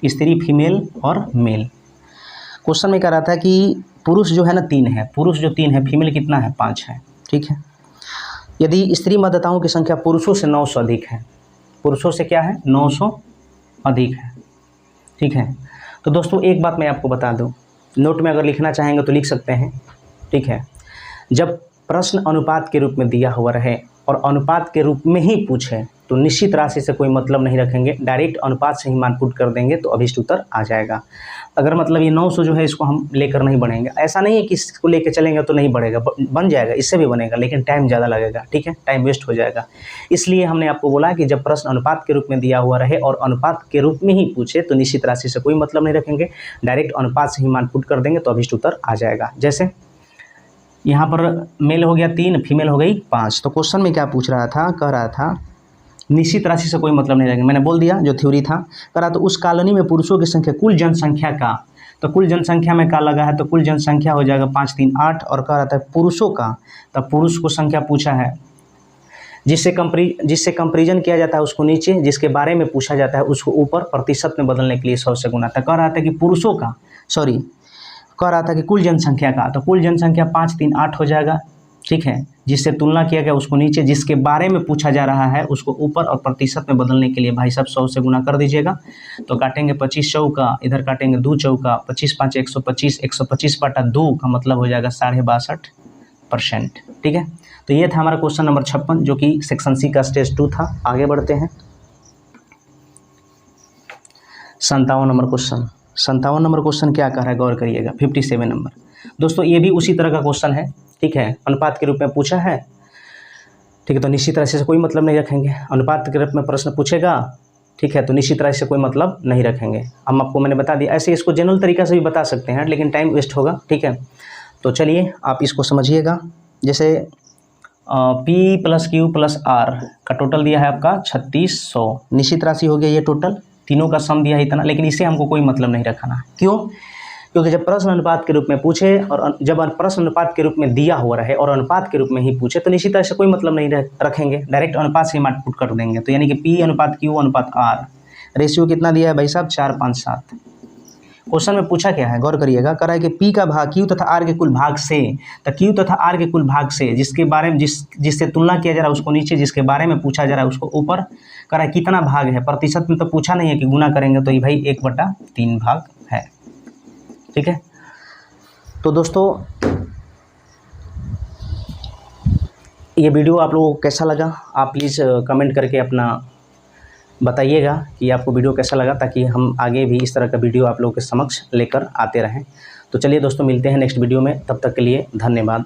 स्त्री, फीमेल और मेल। क्वेश्चन में कह रहा था कि पुरुष जो है ना 3 है, पुरुष जो 3 है, फीमेल कितना है 5 है। ठीक है, यदि स्त्री मतदाताओं की संख्या पुरुषों से 900 अधिक है, पुरुषों से क्या है 900 अधिक है। ठीक है, तो दोस्तों एक बात मैं आपको बता दूं, नोट में अगर लिखना चाहेंगे तो लिख सकते हैं। ठीक है, जब प्रश्न अनुपात के रूप में दिया हुआ रहे और अनुपात के रूप में ही पूछे तो निश्चित राशि से कोई मतलब नहीं रखेंगे, डायरेक्ट अनुपात से ही मान पुट कर देंगे तो अभिष्ट उत्तर आ जाएगा। अगर मतलब ये 900 जो है इसको हम लेकर नहीं बढ़ेंगे, ऐसा नहीं है कि इसको लेकर चलेंगे तो नहीं बढ़ेगा, बन जाएगा, इससे भी बनेगा, लेकिन टाइम ज़्यादा लगेगा। ठीक है, टाइम वेस्ट हो जाएगा। इसलिए हमने आपको बोला कि जब प्रश्न अनुपात के रूप में दिया हुआ रहे और अनुपात के रूप में ही पूछे तो निश्चित राशि से कोई मतलब नहीं रखेंगे, डायरेक्ट अनुपात से ही मान पुट कर देंगे तो अभिष्ट उत्तर आ जाएगा। जैसे यहाँ पर मेल हो गया 3, फीमेल हो गई 5। तो क्वेश्चन में क्या पूछ रहा था, कह रहा था निश्चित राशि से कोई मतलब नहीं रखेंगे, मैंने बोल दिया जो थ्योरी था। कह रहा तो उस कॉलोनी में पुरुषों की संख्या कुल जनसंख्या का, तो कुल जनसंख्या में क्या लगा है, तो कुल जनसंख्या हो जाएगा 5 3 8। और कह रहा था पुरुषों का, तब पुरुष को संख्या पूछा है, जिससे कंपेरिजन किया जाता है उसको नीचे, जिसके बारे में पूछा जाता है उसको ऊपर, प्रतिशत में बदलने के लिए 100 से गुना था। कह रहा था कि पुरुषों का, कह रहा था कि कुल जनसंख्या का, तो कुल जनसंख्या 5 3 8 हो जाएगा। ठीक है, जिससे तुलना किया गया उसको नीचे, जिसके बारे में पूछा जा रहा है उसको ऊपर, और प्रतिशत में बदलने के लिए भाई साहब 100 से गुना कर दीजिएगा। तो काटेंगे 25 चौका, इधर काटेंगे 2 चौका, 25 5 125, 125 बटा 2 का मतलब हो जाएगा 62.5%। ठीक है, तो ये था हमारा क्वेश्चन नंबर 56 जो कि सेक्शन सी का स्टेज 2 था। आगे बढ़ते हैं 57 नंबर क्वेश्चन। 57 नंबर क्वेश्चन क्या कह रहा है, गौर करिएगा। 57 नंबर दोस्तों ये भी उसी तरह का क्वेश्चन है। ठीक है, अनुपात के रूप में पूछा है। ठीक है, तो निश्चित राशि से कोई मतलब नहीं रखेंगे, अनुपात के रूप में प्रश्न पूछेगा। ठीक है, तो निश्चित राशि से कोई मतलब नहीं रखेंगे। हम आपको मैंने बता दिया, ऐसे इसको जनरल तरीका से भी बता सकते हैं लेकिन टाइम वेस्ट होगा। ठीक है, तो चलिए आप इसको समझिएगा। जैसे P + Q + R का टोटल दिया है आपका 3600, निश्चित राशि हो गया ये टोटल, तीनों का सम दिया है इतना, लेकिन इसे हमको कोई मतलब नहीं रखना है। क्यों? क्योंकि जब प्रश्न अनुपात के रूप में पूछे और जब प्रश्न अनुपात के रूप में दिया हुआ रहे और अनुपात के रूप में ही पूछे तो निश्चित तरह से कोई मतलब नहीं रखेंगे, डायरेक्ट अनुपात से ही मान पुट कर देंगे। तो यानी कि P/Q/R रेशियो कितना दिया है भाई साहब, 4 5 7। क्वेश्चन में पूछा क्या है, गौर करिएगा। कह रहा है कि P का भाग Q तथा R के कुल भाग से, तो Q तथा R के कुल भाग से, जिसके बारे में जिससे तुलना किया जा रहा है उसको नीचे, जिसके बारे में पूछा जा रहा है उसको ऊपर। कह रहा है कितना भाग है, प्रतिशत में तो पूछा नहीं है कि गुना करेंगे, तो ये भाई 1/3 भाग है। ठीक है, तो दोस्तों ये वीडियो आप लोगों को कैसा लगा, आप प्लीज़ कमेंट करके अपना बताइएगा कि आपको वीडियो कैसा लगा, ताकि हम आगे भी इस तरह का वीडियो आप लोगों के समक्ष लेकर आते रहें। तो चलिए दोस्तों, मिलते हैं नेक्स्ट वीडियो में, तब तक के लिए धन्यवाद।